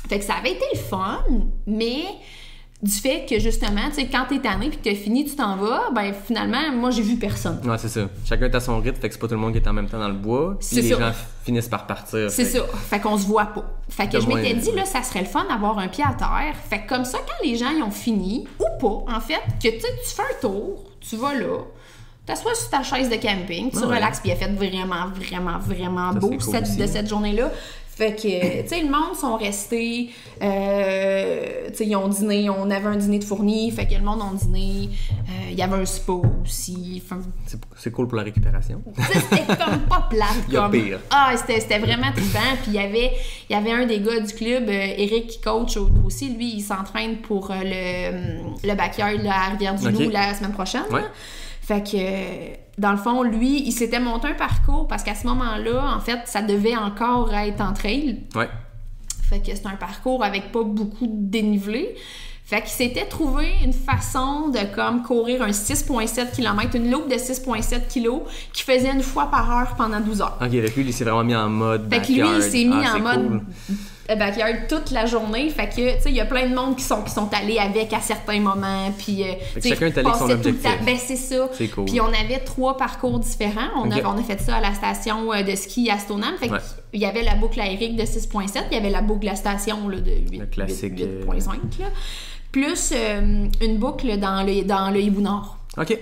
Fait que ça avait été le fun, mais du fait que justement, quand t'es tanné puis que t'as fini, tu t'en vas, ben finalement, moi j'ai vu personne.
Ouais, c'est ça. Chacun est à son rythme, fait que c'est pas tout le monde qui est en même temps dans le bois, puis les gens finissent par partir.
C'est ça. Fait qu'on se voit pas. Fait que je m'étais dit, là, ça serait le fun d'avoir un pied à terre. Fait que comme ça, quand les gens y ont fini, ou pas, en fait, que tu fais un tour, tu vas là, t'assois sur ta chaise de camping, tu relaxes, puis il a fait vraiment beau
cool
de cette journée-là. Fait que, tu sais, le monde sont restés, tu sais, ils ont dîné, on avait un dîner de fourni, fait que le monde a dîné, il y avait un spa aussi.
C'est cool pour la récupération.
C'était comme pas plate.
Il y a pire.
Ah, c'était vraiment trippant. Puis il y avait un des gars du club, Eric, qui coach aussi. Lui, il s'entraîne pour le backyard à Rivière-du-Loup la semaine prochaine.
Ouais.
Fait que, dans le fond, lui, il s'était monté un parcours parce qu'à ce moment-là, en fait, ça devait encore être en trail.
Ouais.
Fait que c'est un parcours avec pas beaucoup de dénivelé. Fait qu'il s'était trouvé une façon de comme courir un 6,7 km, une loupe de 6,7 kg qui faisait une fois par heure pendant 12 heures.
Ok, avec lui, il s'est vraiment mis en mode
fait
backyard.
Que lui, il s'est mis en mode
cool.
backyard toute la journée. Fait que, tu sais, il y a plein de monde qui sont allés avec à certains moments. Puis,
chacun est allé avec son objectif.
Ben, c'est ça.
C'est cool.
Puis, on avait 3 parcours différents. On a fait ça à la station de ski à Stoneham. Fait qu'il y avait la boucle aérique de 6,7. Il y avait la boucle de la station là, de 8,5. Plus une boucle dans le Hibou Nord.
OK.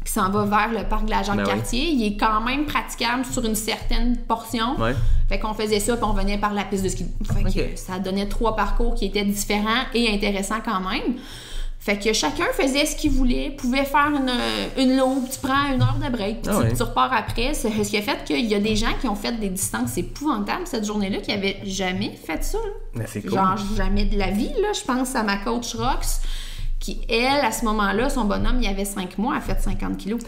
Qui s'en va vers le parc de la Jacques-Cartier. Il est quand même praticable sur une certaine portion. Ouais. Fait qu'on faisait ça, puis on venait par la piste de ski. Fait que ça donnait 3 parcours qui étaient différents et intéressants quand même. Fait que chacun faisait ce qu'il voulait, pouvait faire une loupe, tu prends 1 heure de break, tu repars après. Ce qui a fait qu'il y a des gens qui ont fait des distances épouvantables cette journée-là, qui n'avaient jamais fait ça.
Ben, c'est cool.
Genre jamais de la vie, là. Je pense à ma coach Rox, qui, elle, à ce moment-là, son bonhomme, il avait 5 mois, a fait 50 kilos.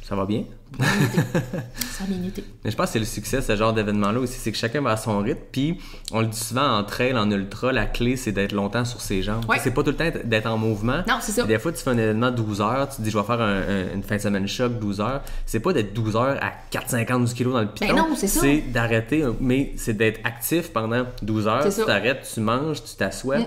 Ça va bien?
Ça a bien été.
Mais je pense que c'est le succès, ce genre d'événement-là aussi, c'est que chacun va à son rythme. Puis, on le dit souvent en trail, en ultra, la clé, c'est d'être longtemps sur ses jambes. Ouais. C'est pas tout le temps d'être en mouvement.
Non, c'est ça.
Des fois, tu fais un événement de 12 heures, tu te dis, je vais faire une fin de semaine choc, 12 heures. C'est pas d'être 12 heures à 4,50 kg dans le piton.
Ben non, c'est ça.
C'est d'arrêter, mais c'est d'être actif pendant 12 heures. Tu t'arrêtes, tu manges, tu t'assois.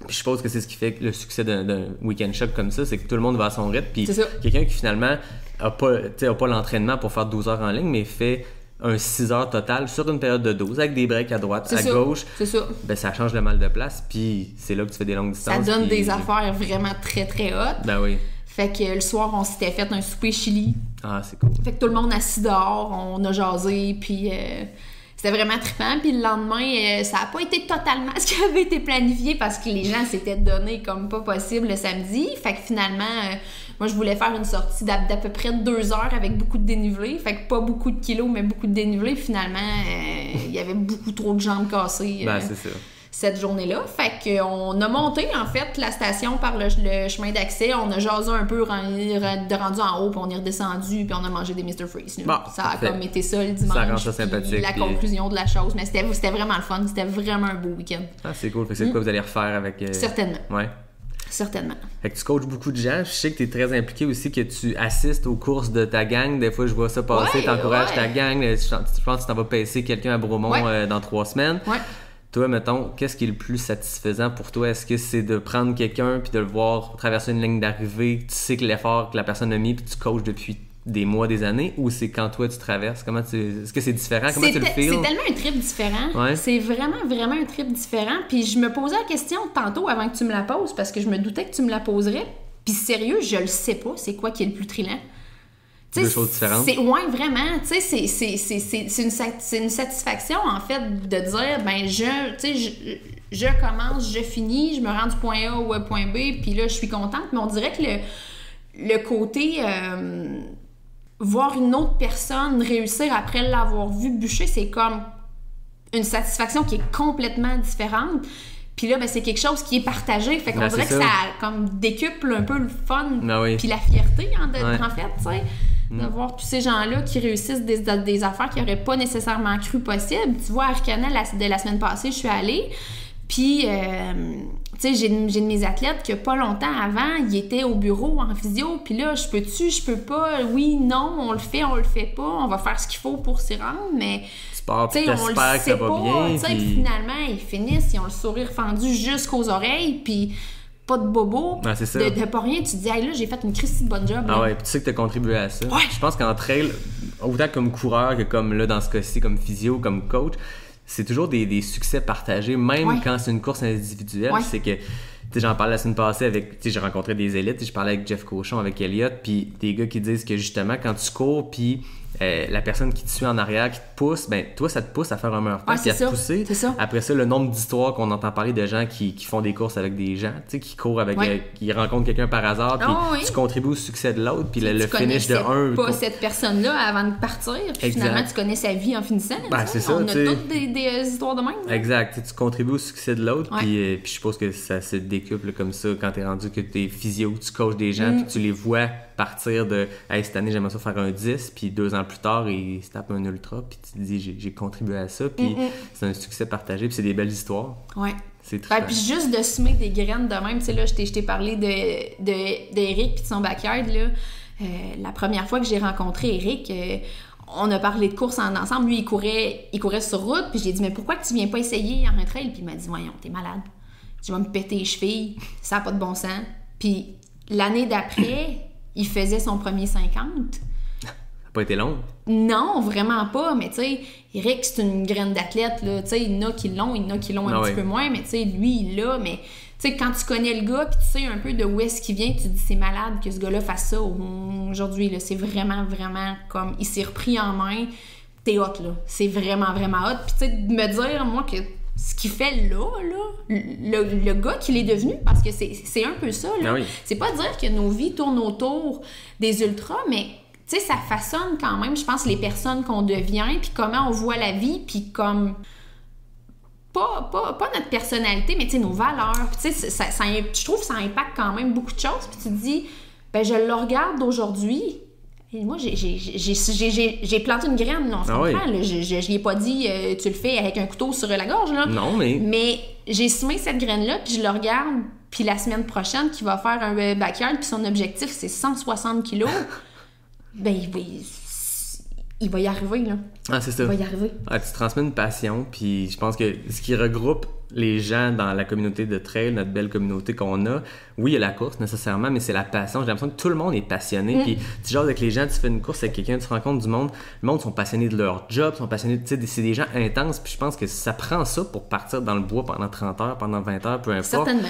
Puis je suppose que c'est ce qui fait le succès d'un week-end choc comme ça, c'est que tout le monde va à son rythme. Puis quelqu'un qui finalement a pas l'entraînement pour faire 12 heures en ligne, mais fait un 6 heures total sur une période de 12 avec des breaks à droite, à gauche. C'est ça. Ben, ça change le mal de place. Puis c'est là que tu fais des longues distances.
Ça donne des affaires vraiment très très hautes.
Ben oui.
Fait que le soir, on s'était fait un souper chili.
Ah, c'est cool.
Fait que tout le monde assis dehors, on a jasé, puis c'était vraiment trippant. Puis le lendemain, ça n'a pas été totalement ce qui avait été planifié parce que les gens s'étaient donné comme pas possible le samedi. Fait que finalement, moi, je voulais faire une sortie d'à peu près 2 heures avec beaucoup de dénivelé. Fait que pas beaucoup de kilos, mais beaucoup de dénivelé. Finalement, il y avait beaucoup trop de jambes cassées.
Ben, c'est ça.
Cette journée-là. Fait qu'on a monté, en fait, la station par le chemin d'accès. On a jasé un peu, rendu en haut, puis on est redescendu, puis on a mangé des Mr. Freeze. Bon, ça a comme été ça le dimanche.
Ça rend ça sympathique.
La conclusion de la chose. Mais c'était vraiment le fun. C'était vraiment un beau week-end.
Ah, c'est cool. Fait que c'est quoi vous allez refaire avec...
Certainement.
Ouais.
Certainement.
Fait que tu coaches beaucoup de gens. Je sais que tu es très impliqué aussi, que tu assistes aux courses de ta gang. Des fois, je vois ça passer. Tu encourages ta gang. Je pense que tu t'en vas pacer quelqu'un à Bromont dans 3 semaines. Ouais. Toi, mettons, qu'est-ce qui est le plus satisfaisant pour toi? Est-ce que c'est de prendre quelqu'un puis de le voir traverser une ligne d'arrivée, tu sais que l'effort que la personne a mis puis tu coaches depuis des mois, des années, ou c'est quand toi tu traverses? Est-ce que c'est différent? Comment tu le feels?
C'est tellement un trip différent. Ouais. C'est vraiment un trip différent. Puis je me posais la question tantôt avant que tu me la poses parce que je me doutais que tu me la poserais. Puis sérieux, je le sais pas, c'est quoi qui est le plus trillant?
T'sais, 2 choses différentes.
Ouais, vraiment. Tu sais, c'est une satisfaction, en fait, de dire, ben, je commence, je finis, je me rends du point A au point B, puis là, je suis contente. Mais on dirait que le côté voir une autre personne réussir après l'avoir vu bûcher, c'est comme une satisfaction qui est complètement différente. Puis là, ben, c'est quelque chose qui est partagé. Fait qu'on dirait que ça comme décuple un peu le fun puis la fierté, en fait, tu sais. De voir tous ces gens-là qui réussissent des affaires qu'ils n'auraient pas nécessairement cru possible. Tu vois, à Arcana, de la semaine passée, je suis allée, puis, tu sais, j'ai de mes athlètes que pas longtemps avant, ils étaient au bureau en physio, puis là, je peux pas, oui, non, on le fait pas, on va faire ce qu'il faut pour s'y rendre, mais...
Tu sais, on le sait pas,
tu sais, puis finalement, ils finissent, ils ont le sourire fendu jusqu'aux oreilles, puis... pas de bobo,
c'est ça.
De pas rien, tu te dis, hey, là, j'ai fait une Christie de bonne job.
Ah ouais, puis tu sais que tu as contribué à ça.
Ouais.
Je pense qu'en trail, autant comme coureur que comme là, dans ce cas-ci, comme physio, comme coach, c'est toujours des succès partagés, même quand c'est une course individuelle. C'est que sais, j'en parlais la semaine passée avec, tu sais, j'ai rencontré des élites, je parlais avec Jeff Cochon, avec Elliott, puis des gars qui disent que justement, quand tu cours, puis la personne qui te suit en arrière, qui te pousse, ben toi, ça te pousse à faire un meilleur temps, puis à te pousser.
C'est ça.
Après ça, le nombre d'histoires qu'on entend parler de gens qui font des courses avec des gens, tu sais, qui courent avec, qui rencontrent quelqu'un par hasard, puis tu contribues au succès de l'autre, puis le finish de un.
Pas cette personne-là avant de partir, puis finalement, tu connais sa vie en finissant.
Ben, c'est ça,
on a toutes des histoires de même. Là.
Exact, tu contribues au succès de l'autre, puis je suppose que ça se décuple comme ça quand t'es rendu que t'es physio, tu coaches des gens, puis tu les vois partir de « Hey, cette année, j'aimerais ça faire un 10 », puis 2 ans plus tard, ils se tapent un ultra, puis tu te dis « J'ai contribué à ça », puis c'est un succès partagé, puis c'est des belles histoires.
Ouais.
C'est très
puis juste de semer des graines de même, tu sais, là, je t'ai parlé d'Éric puis de son backyard, là. La première fois que j'ai rencontré Éric, on a parlé de course ensemble. Lui, il courait sur route, puis j'ai dit « Mais pourquoi tu viens pas essayer en un trail? » Puis il m'a dit « Voyons, t'es malade. Tu vas me péter les chevilles, ça n'a pas de bon sens. » Puis l'année d'après, il faisait son premier 50.
Ça n'a pas été long?
Non, vraiment pas. Mais tu sais, Éric, c'est une graine d'athlète. Tu sais, il y en a qui l'ont, un petit peu moins. Mais tu sais, lui, il l'a. Mais tu sais, quand tu connais le gars, puis tu sais un peu de où est-ce qu'il vient, tu te dis c'est malade que ce gars-là fasse ça aujourd'hui. Là, c'est vraiment, vraiment comme... Il s'est repris en main. T'es hot, là. C'est vraiment, vraiment hot. Puis tu sais, de me dire, moi, que ce qu'il fait là, le gars qu'il est devenu, parce que c'est un peu ça, là.
Ah oui.
C'est pas dire que nos vies tournent autour des ultras, mais tu sais, ça façonne quand même, je pense, les personnes qu'on devient, puis comment on voit la vie, puis comme... Pas notre personnalité, mais tu sais, nos valeurs. Puis tu sais, je trouve que ça impacte quand même beaucoup de choses. Puis tu te dis, ben je le regarde aujourd'hui... Et moi, j'ai planté une graine, là, on se comprend. Oui. Là, je lui ai pas dit tu le fais avec un couteau sur la gorge. Là.
Non, mais
j'ai semé cette graine-là, puis je le regarde, puis la semaine prochaine, qu'il va faire un backyard, puis son objectif, c'est 160 kilos. Ben, il va y arriver, là.
Ah, c'est ça.
Il va y arriver.
Ah, tu transmets une passion, puis je pense que ce qui regroupe les gens dans la communauté de trail, notre belle communauté qu'on a, oui, il y a la course nécessairement, mais c'est la passion. J'ai l'impression que tout le monde est passionné. Puis tu jases avec les gens, tu fais une course avec quelqu'un, tu rencontres du monde. Le monde sont passionnés de leur job, sont passionnés, tu sais, c'est des gens intenses. Puis je pense que ça prend ça pour partir dans le bois pendant 30 heures, pendant 20 heures, peu importe.
Certainement.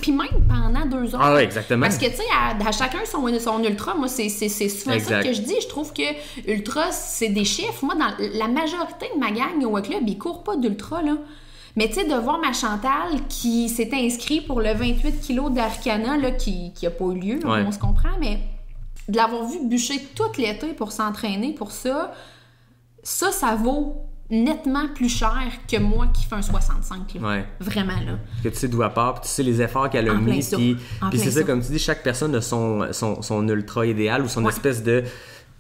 Puis même pendant 2 heures.
Ah oui, exactement.
Parce que tu sais, à chacun son ultra. Moi, c'est souvent ça que je dis. Je trouve que ultra, c'est des chiffres. Moi, dans la majorité de ma gang au club, ils courent pas d'ultra, là. Mais tu sais, de voir ma Chantal qui s'était inscrite pour le 28 kg d'Arcana, là, qui a pas eu lieu, là, on se comprend, mais de l'avoir vu bûcher tout l'été pour s'entraîner pour ça vaut nettement plus cher que moi qui fais un 65. Là.
Ouais.
Vraiment, là.
Parce que tu sais d'où elle part, puis tu sais les efforts qu'elle a mis, puis c'est ça, comme tu dis, chaque personne a son ultra idéal ou son espèce de...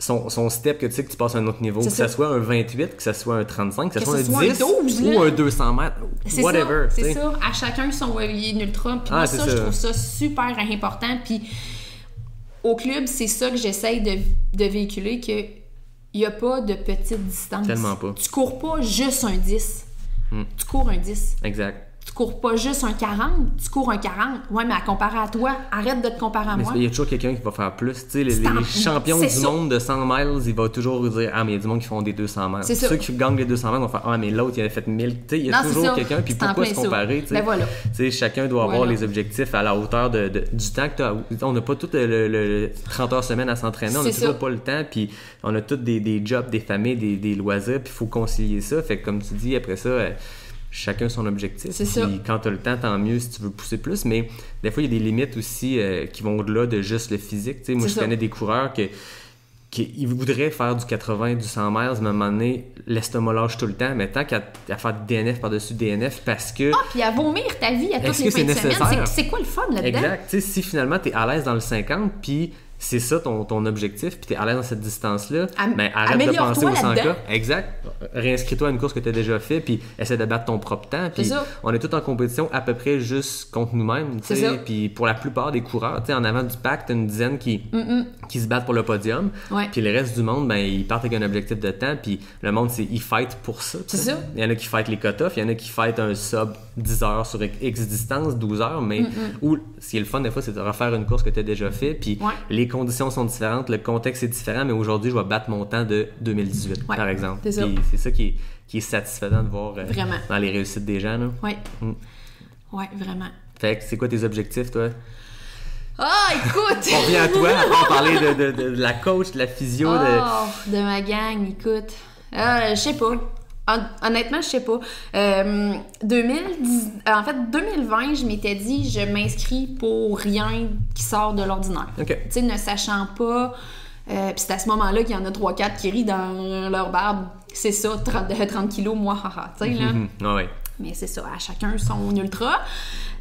Son step que tu sais que tu passes à un autre niveau, que ça soit un 28, que ça soit un 35, que ça soit un 10 12, ou un 200 mètres, whatever.
C'est ça, à chacun son ultra. Puis moi, je trouve ça super important. Puis au club, c'est ça que j'essaye de véhiculer, qu'il n'y a pas de petite distance.
Tellement pas.
Tu cours pas juste un 10. Tu cours un 10.
Exact.
Tu cours pas juste un 40, tu cours un 40. Ouais, mais à comparer à toi, arrête de te comparer à moi.
Mais il y a toujours quelqu'un qui va faire plus. Tu sais, les champions du monde de 100 miles, il va toujours dire ah, mais il y a du monde qui font des 200 miles. Ceux qui gagnent les 200 miles vont faire ah, mais l'autre, il avait fait 1000. Tu sais, il y a toujours quelqu'un. Puis pourquoi se comparer?
Ben voilà.
Tu sais, chacun doit avoir les objectifs à la hauteur du temps que tu as. On n'a pas tout le 30 heures semaine à s'entraîner. On n'a toujours pas le temps. Puis on a tous des jobs, des familles, des loisirs. Puis il faut concilier ça. Fait que comme tu dis, après ça. Chacun son objectif. Puis quand tu as le temps, tant mieux si tu veux pousser plus. Mais des fois, il y a des limites aussi qui vont au-delà de juste le physique. T'sais, moi, je connais des coureurs qui voudraient faire du 80, du 100 miles, mais à un moment donné, l'estomac lâche tout le temps. Mais tant qu'à faire du DNF par-dessus DNF, parce que...
puis à vomir ta vie à toutes les fins de semaine. C'est quoi le fun là-dedans?
Exact. T'sais, si finalement, tu es à l'aise dans le 50, puis... c'est ça ton objectif, puis t'es à l'aise dans cette distance-là, mais arrête de penser au 100K. Exact. Réinscris-toi à une course que t'as déjà fait, puis essaie de battre ton propre temps. Puis on est tous en compétition à peu près juste contre nous-mêmes. Puis pour la plupart des coureurs, en avant du pack, t'as une dizaine qui se battent pour le podium. Puis le reste du monde, ben ils partent avec un objectif de temps, puis le monde, ils fight pour ça.
C'est ça.
Il y en a qui fight les cut-offs, il y en a qui fight un sub 10 heures sur X distance, 12 heures, mais ou ce qui est le fun des fois, c'est de refaire une course que t'as déjà fait, puis les conditions sont différentes, le contexte est différent, mais aujourd'hui, je vais battre mon temps de 2018, par exemple.
C'est ça.
Puis c'est ça qui est satisfaisant de voir dans les réussites des gens.
Oui, vraiment.
Fait que c'est quoi tes objectifs, toi?
Ah, écoute!
On revient à toi, on parler de la coach, de la physio.
De ma gang, écoute. Je sais pas. Honnêtement, je sais pas. 2020, je m'étais dit, je m'inscris pour rien qui sort de l'ordinaire.
OK.
Tu sais, ne sachant pas... Puis c'est à ce moment-là qu'il y en a 3-4 qui rient dans leur barbe. C'est ça, 30 kilos, moi, haha, tu sais, là.
Ouais.
Mais c'est ça, à chacun son ultra.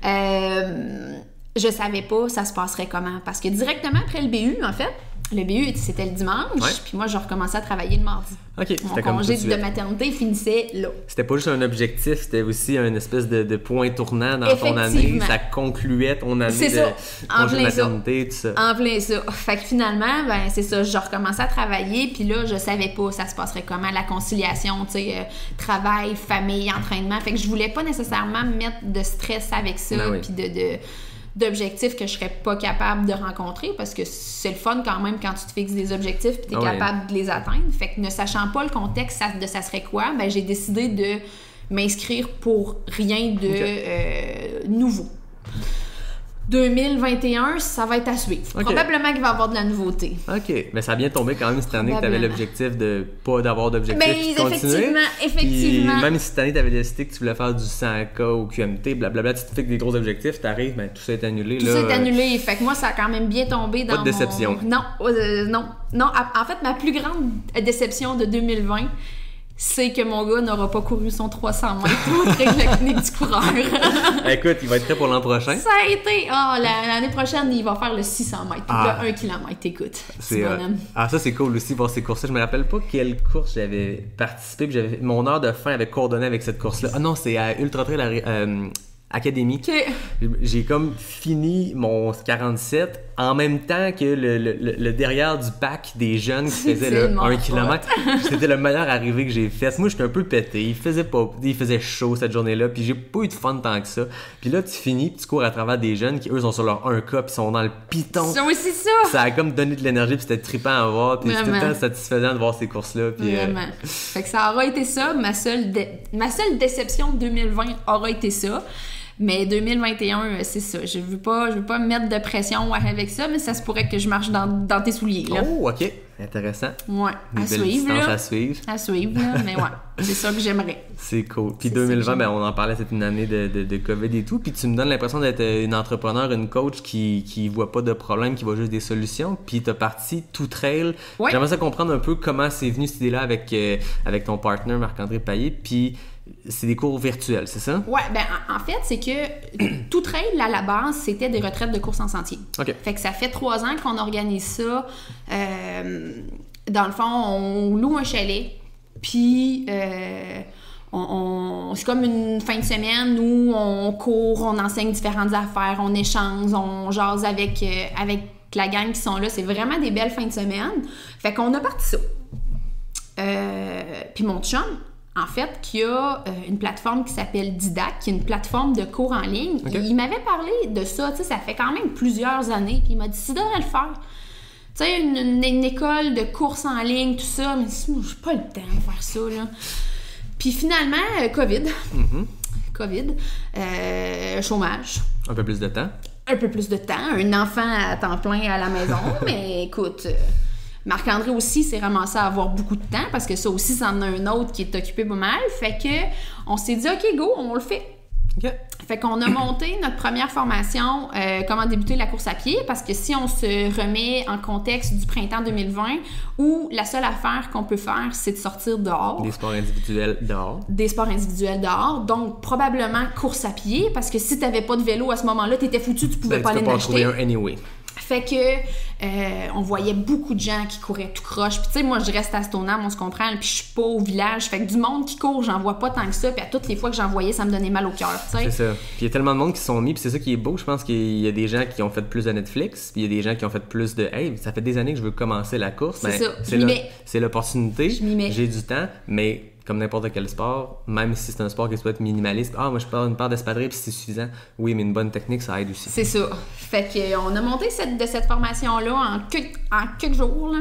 Je savais pas ça se passerait comment. Parce que directement après le BU, en fait, le BU, c'était le dimanche, puis moi, je recommençais à travailler le mardi.
OK,
mon
c'était comme
congé
tout de
de
suite.
maternité finissait là.
C'était pas juste un objectif, c'était aussi un espèce de point tournant dans ton année. Ça concluait ton année
c'est
de
ça.
congé de maternité, tout ça.
En plein ça. Fait que finalement, ben c'est ça, je recommençais à travailler, puis là, je savais pas ça se passerait comment, la conciliation, tu sais, travail, famille, entraînement. Fait que je voulais pas nécessairement me mettre de stress avec ça, puis d'objectifs que je serais pas capable de rencontrer, parce que c'est le fun quand même quand tu te fixes des objectifs puis t'es capable de les atteindre. Fait que ne sachant pas le contexte de ça serait quoi, ben j'ai décidé de m'inscrire pour rien de nouveau. 2021, ça va être à suivre. Probablement qu'il va y avoir de la nouveauté.
OK. Mais ça a bien tombé quand même cette année que tu avais l'objectif de pas d'avoir d'objectif puis continuer.
Effectivement.
Puis même si cette année tu avais décidé que tu voulais faire du 100K au QMT, blablabla, tu te fixes des gros objectifs, t'arrives, ben tout ça est annulé.
Tout ça est annulé. Fait que moi, ça a quand même bien tombé dans
pas de déception.
Non. En fait, ma plus grande déception de 2020, c'est que mon gars n'aura pas couru son 300 mètres au Trail de la clinique du coureur.
Écoute, il va être prêt pour l'an prochain.
Ça a été... l'année prochaine, il va faire le 600 mètres. Puis le 1 km, écoute.
C'est ça, c'est cool aussi, voir ces courses-là. Je me rappelle pas quelle course j'avais participé. Puis mon heure de fin avait coordonné avec cette course-là. Ah non, c'est à Ultra Trail Académie. J'ai comme fini mon 47 en même temps que le derrière du pack des jeunes qui faisaient le 1 km. C'était le meilleur arrivé que j'ai fait. Moi, j'étais un peu pété. Il faisait chaud cette journée-là, puis j'ai pas eu de fun tant que ça. Puis là, tu finis, puis tu cours à travers des jeunes qui, eux, sont sur leur 1K, puis sont dans le piton.
C'est aussi ça!
Ça a comme donné de l'énergie, puis c'était trippant à voir, puis c'était tout le temps satisfaisant de voir ces courses-là. Puis,
vraiment. Fait que ça aura été ça. Ma seule déception de 2020 aura été ça. Mais 2021, c'est ça. Je veux pas me mettre de pression avec ça, mais ça se pourrait que je marche dans tes souliers, là.
Oh, OK. Intéressant.
Ouais. À suivre, là.
À suivre,
là. Mais ouais, c'est ça que j'aimerais.
C'est cool. Puis 2020, ben, on en parlait, c'était une année de COVID et tout. Puis tu me donnes l'impression d'être une entrepreneur, une coach qui voit pas de problème, qui voit juste des solutions. Puis t'as parti tout trail. Ouais. J'aimerais ça comprendre un peu comment c'est venu cette idée-là avec ton partner Marc-André Paillé. Puis c'est des cours virtuels, c'est ça? Ouais,
ben en fait, c'est que tout trail, à la base, c'était des retraites de course en sentier.
OK.
Fait que ça fait 3 ans qu'on organise ça. Dans le fond, on loue un chalet, puis c'est comme une fin de semaine où on court, on enseigne différentes affaires, on échange, on jase avec la gang qui sont là. C'est vraiment des belles fins de semaine. Fait qu'on a parti ça. Puis mon chum, en fait, qui a une plateforme qui s'appelle Didac, qui est une plateforme de cours en ligne. Okay. Il m'avait parlé de ça, tu sais, ça fait quand même plusieurs années, puis il m'a dit, tu devrais le faire. Tu sais, une école de course en ligne, tout ça, mais moi, j'ai pas le temps de faire ça, là. Puis finalement, COVID. COVID, chômage.
Un peu plus de temps.
Un peu plus de temps, un enfant à temps plein à la maison, mais écoute... Marc-André aussi s'est ramassé à avoir beaucoup de temps parce que ça aussi, c'en a un autre qui est occupé pas mal. Fait que on s'est dit, OK, go, on le fait.
Okay.
Fait qu'on a monté notre première formation, comment débuter la course à pied, parce que si on se remet en contexte du printemps 2020, où la seule affaire qu'on peut faire, c'est de sortir dehors.
Des sports individuels dehors.
Des sports individuels dehors. Donc, probablement course à pied, parce que si t'avais pas de vélo à ce moment-là, t'étais foutu, tu pouvais pas aller en acheter.
Tu peux pas en trouver un anyway.
Fait que on voyait beaucoup de gens qui couraient tout croche. Puis tu sais, moi, je reste à Stoneham, on se comprend, puis je suis pas au village. Fait que du monde qui court, j'en vois pas tant que ça. Puis à toutes les fois que j'en voyais, ça me donnait mal au cœur, tu sais.
C'est ça. Puis il y a tellement de monde qui se sont mis, puis c'est ça qui est beau. Je pense qu'il y a des gens qui ont fait plus de Netflix, puis il y a des gens qui ont fait plus de « Hey, ça fait des années que je veux commencer la course. »
C'est ça.
C'est l'opportunité.
Je m'y mets.
J'ai du temps, mais... Comme n'importe quel sport, même si c'est un sport qui peut être minimaliste, moi je peux avoir une paire d'espadrilles puis c'est suffisant. Oui, mais une bonne technique, ça aide aussi.
C'est ça. Fait qu'on a monté cette formation-là en quelques jours. Là.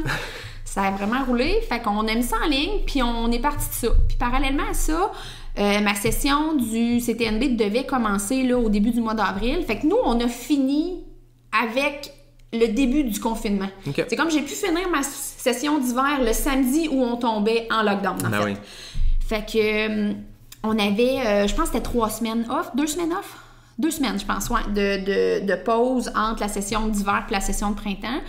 Ça a vraiment roulé. Fait qu'on a mis ça en ligne, puis on est parti de ça. Puis parallèlement à ça, Ma session du CTNB devait commencer là, au début du mois d'avril. Fait que nous, on a fini avec le début du confinement.
Okay.
C'est comme j'ai pu finir ma session d'hiver le samedi où on tombait en lockdown, en fait.
Oui.
Fait que on avait, je pense que c'était 3 semaines off, 2 semaines off? 2 semaines, je pense, ouais, de pause entre la session d'hiver et la session de printemps.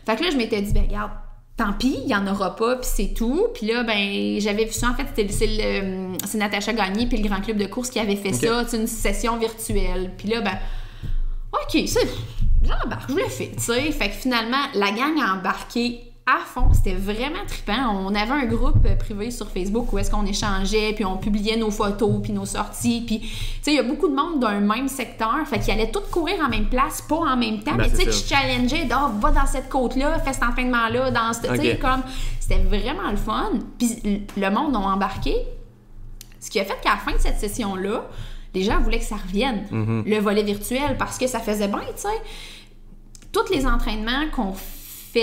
Fait que là, je m'étais dit, ben regarde, tant pis, il n'y en aura pas, puis c'est tout. Puis là, ben j'avais vu ça, en fait, c'est Natacha Gagné puis le Grand Club de course qui avait fait ça, c'est une session virtuelle. Puis là, ben, OK, j'embarque, je le fais, tu sais. Fait que finalement, la gang a embarqué à fond, c'était vraiment trippant. On avait un groupe privé sur Facebook où est-ce qu'on échangeait, puis on publiait nos photos, puis nos sorties, puis tu sais, il y a beaucoup de monde d'un même secteur, fait qu'ils allaient tous courir en même place, pas en même temps, mais tu sais, qui se challengeaient, va dans cette côte-là, fais cet entraînement-là, dans ce... Tu sais, comme, c'était vraiment le fun, puis le monde a embarqué, ce qui a fait qu'à la fin de cette session-là, les gens voulaient que ça revienne, le volet virtuel, parce que ça faisait bien, tu sais. Tous les entraînements qu'on fait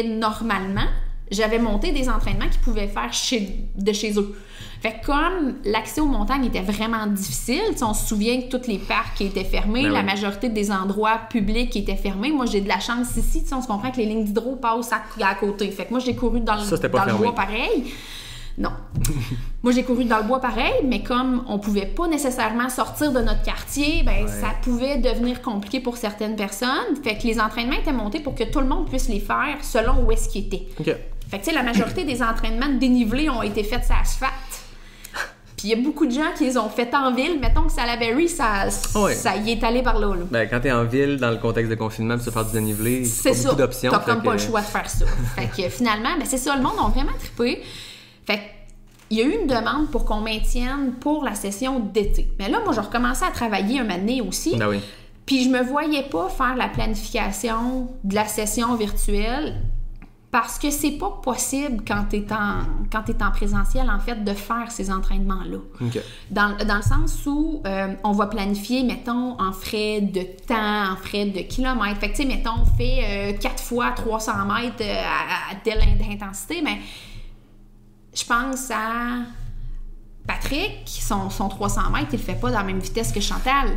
normalement, j'avais monté des entraînements qu'ils pouvaient faire de chez eux. Fait que comme l'accès aux montagnes était vraiment difficile, on se souvient que tous les parcs étaient fermés, la majorité des endroits publics étaient fermés. Moi, j'ai de la chance ici, on se comprend que les lignes d'hydro passent à côté. Fait que moi, j'ai couru dans le bois pareil. Non. Moi, j'ai couru dans le bois pareil, mais comme on pouvait pas nécessairement sortir de notre quartier, ben ça pouvait devenir compliqué pour certaines personnes. Fait que les entraînements étaient montés pour que tout le monde puisse les faire selon où est-ce qu'ils étaient.
Okay.
Fait que tu sais, la majorité des entraînements de dénivelé ont été faits sur asphalte. Puis il y a beaucoup de gens qui les ont fait en ville. Mettons que Salaberry, ça y est allé par là.
Ben, quand t'es en ville, dans le contexte de confinement, tu vas faire du dénivelé, c'est pas beaucoup d'options.
T'as comme pas le choix de faire ça. Fait que finalement, ben c'est ça, le monde a vraiment trippé. Fait qu'il y a eu une demande pour qu'on maintienne pour la session d'été. Mais là, moi, je recommençais à travailler un moment donné aussi.
Ben oui.
Puis je me voyais pas faire la planification de la session virtuelle parce que c'est pas possible quand t'es en présentiel, en fait, de faire ces entraînements-là.
Okay.
Dans le sens où on va planifier, mettons, en frais de temps, en frais de kilomètres. Fait que, tu sais, mettons, on fait 4 fois 300 mètres à telle intensité, mais je pense à Patrick, son 300 mètres, il le fait pas dans la même vitesse que Chantal.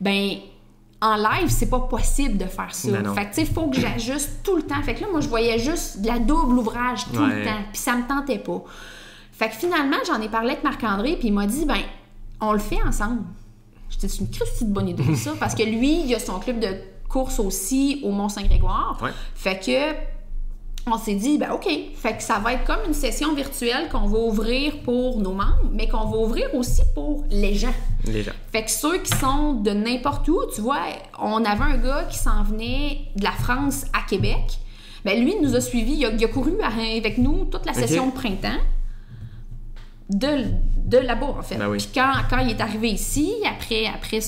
Ben, en live, c'est pas possible de faire ça.
Ben
fait que, tu sais, il faut que j'ajuste tout le temps. Fait que là, moi, je voyais juste de la double ouvrage tout le temps, puis ça me tentait pas. Fait que finalement, j'en ai parlé avec Marc-André, puis il m'a dit, ben, on le fait ensemble. J'étais une christie de bonne idée, ça, parce que lui, il a son club de course aussi au Mont-Saint-Grégoire. Ouais. Fait que on s'est dit, ben OK, fait que ça va être comme une session virtuelle qu'on va ouvrir pour nos membres, mais qu'on va ouvrir aussi pour les gens.
Les gens.
Fait que ceux qui sont de n'importe où, tu vois, on avait un gars qui s'en venait de la France à Québec. Ben lui, il nous a suivis, il a couru avec nous toute la session de printemps de là-bas, en fait. Ben oui. Puis quand il est arrivé ici, après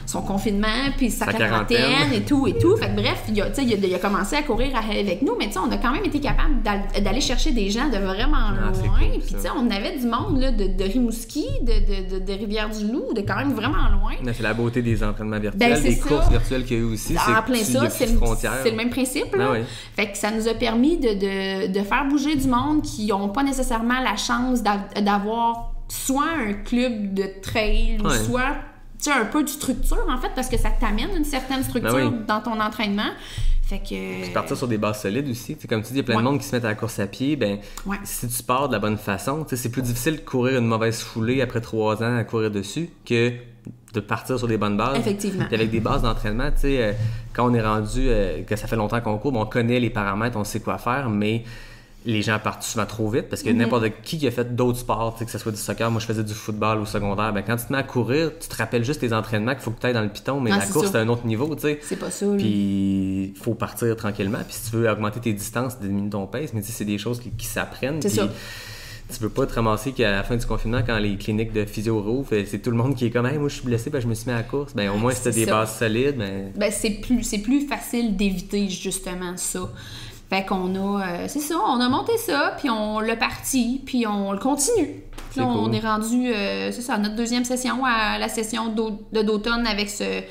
son confinement, puis sa quarantaine et tout. Fait que bref, il a commencé à courir avec nous, mais tu sais, on a quand même été capable d'aller chercher des gens de vraiment loin. Puis tu sais, on avait du monde là, de Rimouski, de Rivière-du-Loup, de quand même vraiment loin.
C'est la beauté des entraînements virtuels, des courses virtuelles qu'il y a eu aussi.
En plein ça, c'est le même principe. Là.
Oui.
Fait que ça nous a permis de faire bouger du monde qui n'ont pas nécessairement la chance d'avoir soit un club de trail ou soit un peu de structure, en fait, parce que ça t'amène une certaine structure dans ton entraînement. Fait que... Puis
partir sur des bases solides aussi. T'sais, comme tu dis, il y a plein de monde qui se mettent à la course à pied. Ben, si tu pars de la bonne façon, c'est plus difficile de courir une mauvaise foulée après 3 ans à courir dessus que de partir sur des bonnes bases.
Effectivement.
Puis avec des bases d'entraînement, quand on est rendu, que ça fait longtemps qu'on court, on connaît les paramètres, on sait quoi faire, mais les gens partent souvent trop vite parce que n'importe qui a fait d'autres sports, que ce soit du soccer, moi je faisais du football au secondaire, ben quand tu te mets à courir, tu te rappelles juste tes entraînements qu'il faut que tu ailles dans le piton, mais la course c'est un autre niveau, tu sais.
C'est pas ça.
Puis il faut partir tranquillement, puis si tu veux augmenter tes distances, diminuer ton pace, mais c'est des choses qui s'apprennent.
C'est ça.
Tu veux pas te ramasser qu'à la fin du confinement, quand les cliniques de physio rouvrent, c'est tout le monde qui est comme hey, moi je suis blessé, je me suis mis à la course. Ben au moins si t'as des bases solides,
c'est plus facile d'éviter justement ça. Fait qu'on a, c'est ça, on a monté ça, puis on l'a parti, puis on le continue. Puis là, on est rendu, c'est ça, notre deuxième session, à la session d'automne avec cette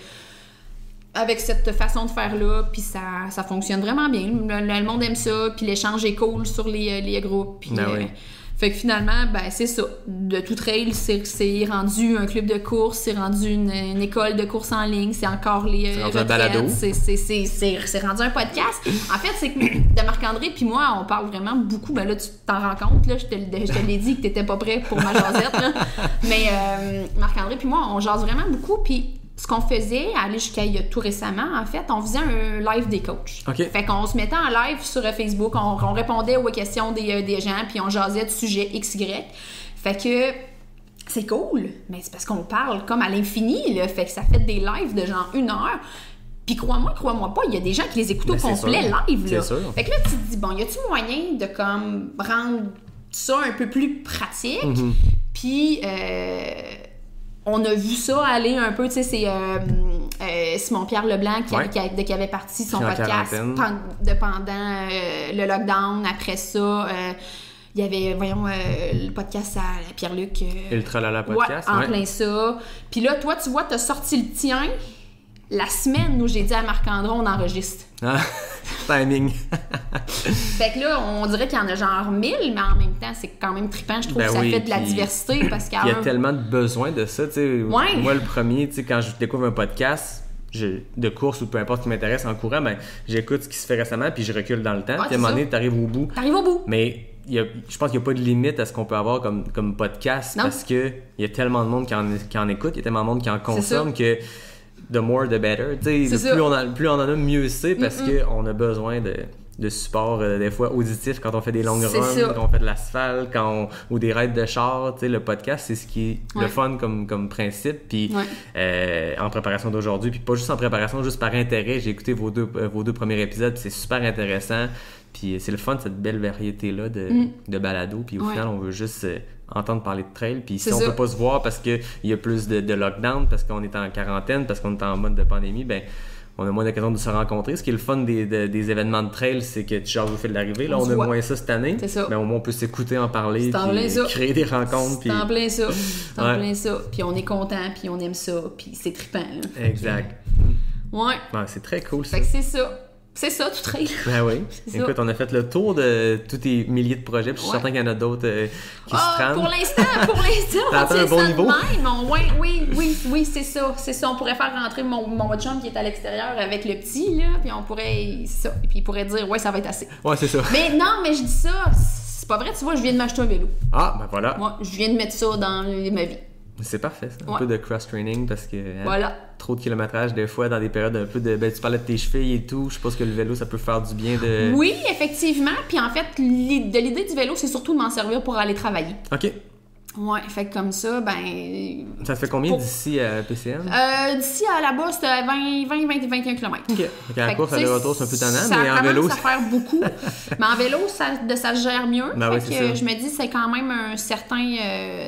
façon de faire-là, puis ça fonctionne vraiment bien. Le monde aime ça, puis l'échange est cool sur les groupes. Puis, Fait que finalement, ben c'est ça. De tout trail, c'est rendu un club de course, c'est rendu une école de course en ligne, c'est encore les
rendu un balado.
C'est rendu un podcast. En fait, c'est que de Marc-André puis moi, on parle vraiment beaucoup. Ben là, tu t'en rends compte, là, je te l'ai dit que t'étais pas prêt pour ma jasette, là. Mais Marc-André puis moi, on jase vraiment beaucoup, puis ce qu'on faisait, aller jusqu'à il y a tout récemment, en fait, on faisait un live des coachs.
Okay.
Fait qu'on se mettait en live sur Facebook, on répondait aux questions des gens, puis on jasait de sujets XY. Fait que c'est cool, mais c'est parce qu'on parle comme à l'infini, là. Fait que ça fait des lives de genre 1 heure. Puis crois-moi pas, il y a des gens qui les écoutent au complet live, là.
C'est sûr.
Fait que là, tu te dis, bon, y a-tu moyen de comme rendre ça un peu plus pratique? Puis... on a vu ça aller un peu, tu sais, c'est Simon-Pierre Leblanc qui avait parti son podcast pendant le lockdown. Après ça, il y avait, le podcast à Pierre-Luc.
Ultralala podcast.
En plein ça. Puis là, toi, tu vois, t'as sorti le tien la semaine où j'ai dit à Marc-André, on enregistre.
Ah, timing.
Fait que là, on dirait qu'il y en a genre 1000, mais en même temps, c'est quand même trippant. Je trouve que ça fait de la diversité parce qu'il
y a tellement de besoin de ça, tu sais.
Ouais.
Moi, le premier, tu sais, quand je découvre un podcast de course ou peu importe ce qui m'intéresse en courant, ben, j'écoute ce qui se fait récemment puis je recule dans le temps. Puis à un moment donné, t'arrives au bout. Mais je pense qu'il n'y a pas de limite à ce qu'on peut avoir comme podcast parce que il y a tellement de monde qui en écoute, il y a tellement de monde qui en consomme que the more the better. Plus on en a, mieux c'est parce qu'on a besoin de support des fois auditif quand on fait des longues runs, quand on fait de l'asphalte, ou des raids de char. Le podcast, c'est ce qui est le fun comme principe. Puis en préparation d'aujourd'hui, puis pas juste en préparation, juste par intérêt, j'ai écouté vos deux premiers épisodes, puis c'est super intéressant. Puis c'est le fun, cette belle variété-là de balado. Puis au final, on veut juste entendre parler de trail. Puis si on peut pas se voir parce qu'il y a plus de lockdown, parce qu'on est en quarantaine, parce qu'on est en mode de pandémie, ben on a moins d'occasion de se rencontrer. Ce qui est le fun des événements de trail, c'est que tu au fait de l'arrivée. Là, on a moins ça cette année. Mais au moins, on peut s'écouter, en parler, puis créer des rencontres.
C'est en plein ça. C'est en plein ça. Puis on est content, puis on aime ça, puis c'est trippant. Là.
Exact.
Ouais.
C'est très cool, ça.
Fait que c'est ça. C'est ça, tout trail.
Ben oui. Écoute, on a fait le tour de tous tes milliers de projets, puis je suis certain qu'il y en a d'autres qui se trament.
Pour l'instant, on tient
un bon
ça
niveau.
De même. Oui, c'est ça. C'est ça. On pourrait faire rentrer mon chum qui est à l'extérieur avec le petit, là, puis on pourrait... C'est ça. Et puis il pourrait dire, ouais, ça va être assez.
Ouais, c'est ça.
Mais non, mais je dis ça, c'est pas vrai, tu vois, je viens de m'acheter un vélo.
Ah, ben voilà.
Moi, je viens de mettre ça dans ma vie.
C'est parfait, ça. Un peu de cross-training parce que trop de kilométrage, des fois, dans des périodes un peu de... Ben, tu parlais de tes chevilles et tout. Je suppose que le vélo, ça peut faire du bien de...
Oui, effectivement. Puis en fait, l'idée du vélo, c'est surtout de m'en servir pour aller travailler.
OK.
Ouais, fait que comme ça, ben...
Ça te fait combien d'ici à PCM?
D'ici à là-bas, c'était 20-21 km.
OK. Fait qu'à la course, aller-retour, c'est un peu tannant, mais en vélo...
Ça commence à faire beaucoup. Mais en vélo, ça se gère mieux.
Ben
fait que je me dis, c'est quand même un certain...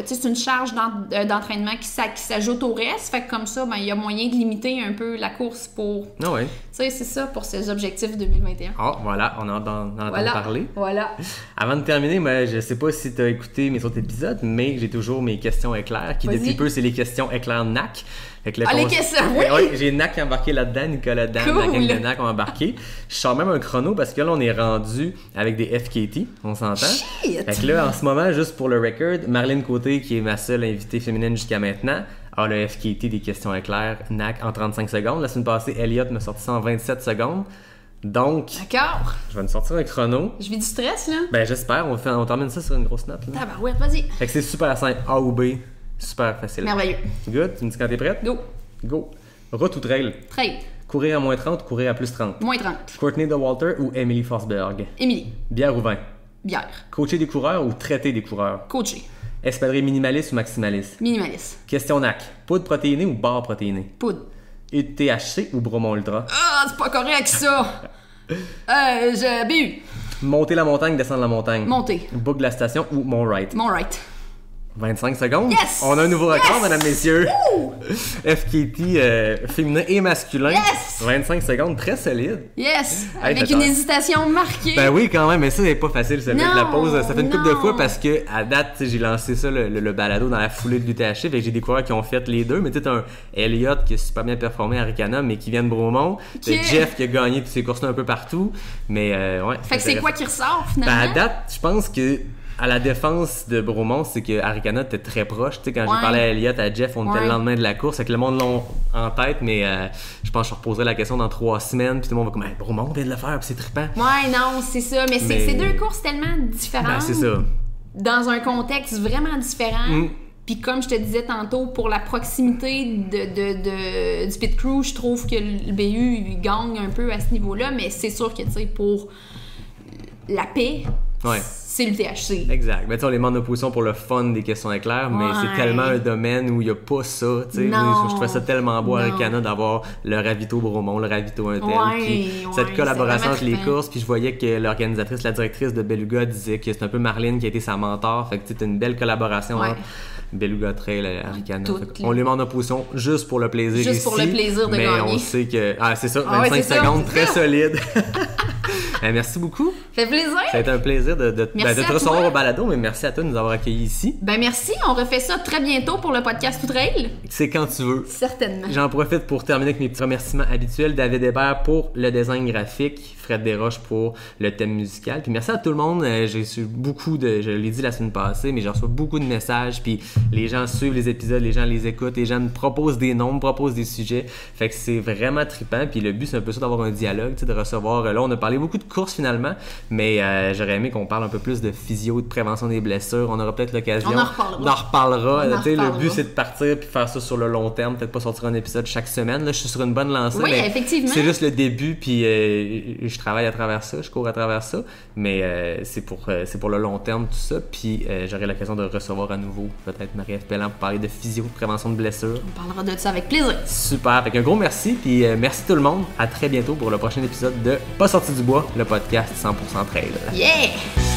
tu sais, c'est une charge d'entraînement qui s'ajoute au reste. Fait que comme ça, ben il y a moyen de limiter un peu la course pour...
Ah ouais.
Tu sais, c'est ça pour ces objectifs 2021.
Ah, voilà, on a entendu parler.
Voilà.
Avant de terminer, moi, je sais pas si tu as écouté mes autres épisodes, mais j'ai toujours mes questions éclairs, qui depuis peu, c'est les questions éclairs NAC.
Les questions, oui!
Oui, j'ai NAC qui a embarqué là-dedans, Nicolas Dan, la gang de NAC ont embarqué. Je sors même un chrono parce que là, on est rendu avec des FKT, on s'entend.
Shit!
Fait que là, en ce moment, juste pour le record, Marlène Côté, qui est ma seule invitée féminine jusqu'à maintenant, a le FKT des questions éclairs NAC en 35 secondes. La semaine passée, Elliot m'a sorti ça en 27 secondes. Donc,
d'accord.
Je vais nous sortir un chrono.
Je vis du stress, là.
Ben, j'espère. On termine ça sur une grosse note.
Ah, ben ouais, vas-y.
Fait que c'est super simple. A ou B. Super facile.
Merveilleux.
Good? Tu me dis quand t'es prête?
Go.
Go. Route ou trail?
Trail.
Courir à moins 30 ou courir à plus 30?
Moins 30.
Courtney DeWalter ou Emily Forsberg?
Émilie.
Bière ou vin?
Bière.
Coacher des coureurs ou traiter des coureurs?
Coacher.
Espadrille minimaliste ou maximaliste?
Minimaliste.
Question NAC. Poudre protéinée ou barre protéinée?
Poudre.
THC ou Bromont Ultra?
Ah, c'est pas correct ça! J'ai bu.
Monter la montagne, descendre la montagne?
Monter.
Boucle de la station ou Mont Wright?
Mont Wright.
25 secondes.
Yes!
On a un nouveau record, mesdames, messieurs. FKT féminin et masculin.
Yes!
25 secondes, très solide.
Yes!
Hey,
avec une hésitation marquée.
Ben oui, quand même, mais ça, c'est pas facile, ça.
Non,
la pause, ça fait une couple de
non.
fois parce que, à date, j'ai lancé ça, le balado, dans la foulée de l'UTHC. Fait que j'ai des coureurs qui ont fait les deux. Mais tu sais, t'as un Elliot qui a super bien performé à Ricana, mais qui vient de Bromont. T'as Jeff qui a gagné toutes ses courses un peu partout. Mais ouais.
Fait que c'est quoi qui ressort, finalement?
Ben, à date, je pense que À la défense de Bromont, c'est que Arikana était très proche. Tu sais, quand j'ai parlé à Elliott, à Jeff, on était le lendemain de la course, avec le monde l'ont en tête, mais je pense que je reposerai la question dans 3 semaines, puis tout le monde va comme, hey, Bromont vient de le faire, puis c'est trippant.
Ouais, non, c'est ça, mais c'est 2 courses tellement différentes.
Ben, c'est ça.
Dans un contexte vraiment différent. Puis comme je te disais tantôt, pour la proximité du pit crew, je trouve que le BU il gagne un peu à ce niveau-là, mais c'est sûr que, tu sais, pour la paix, c'est le THC.
Exact. Mais tu sais, on les met en opposition pour le fun des questions éclairs, mais c'est tellement un domaine où il n'y a pas ça, tu sais. Je trouvais ça tellement beau à Arikana d'avoir le ravito Bromont, le ravito Intel, puis cette collaboration entre les courses, puis je voyais que l'organisatrice, la directrice de Beluga disait que c'est un peu Marlene qui a été sa mentor, fait que c'était une belle collaboration entre Beluga Trail et Arikana. On les met en opposition juste pour le plaisir
juste pour le plaisir de
mais
gagner.
On sait que... Ah, c'est ça, 25 secondes, très solide. Merci beaucoup.
Ça fait plaisir.
Ça a été un plaisir de te recevoir
toi.
au balado, mais merci à toi de nous avoir accueillis ici.
Ben merci, on refait ça très bientôt pour le podcast Tout Trail.
C'est quand tu veux.
Certainement.
J'en profite pour terminer avec mes petits remerciements habituels. David Hébert pour le design graphique, Fred Desroches pour le thème musical. Puis merci à tout le monde. J'ai reçu beaucoup je l'ai dit la semaine passée, mais j'ai reçu beaucoup de messages. Puis les gens suivent les épisodes, les gens les écoutent, les gens me proposent des noms, me proposent des sujets. Fait que c'est vraiment trippant. Puis le but, c'est un peu ça d'avoir un dialogue, de recevoir. Là, on a parlé beaucoup de courses finalement, mais j'aurais aimé qu'on parle un peu plus de physio, de prévention des blessures. On aura peut-être l'occasion.
On en
reparlera. Le but, c'est de partir puis faire ça sur le long terme. Peut-être pas sortir un épisode chaque semaine. Là, je suis sur une bonne lancée.
Oui,
mais
effectivement.
C'est juste le début, puis je travaille à travers ça, je cours à travers ça. Mais c'est pour le long terme, tout ça. Puis j'aurai l'occasion de recevoir à nouveau peut-être Marie-Ève Pelland pour parler de physio, de prévention de blessures.
On parlera de ça avec plaisir.
Super. Fait un gros merci, puis merci tout le monde. À très bientôt pour le prochain épisode de Pas sorti du bois, le podcast 100% trail.
Yeah!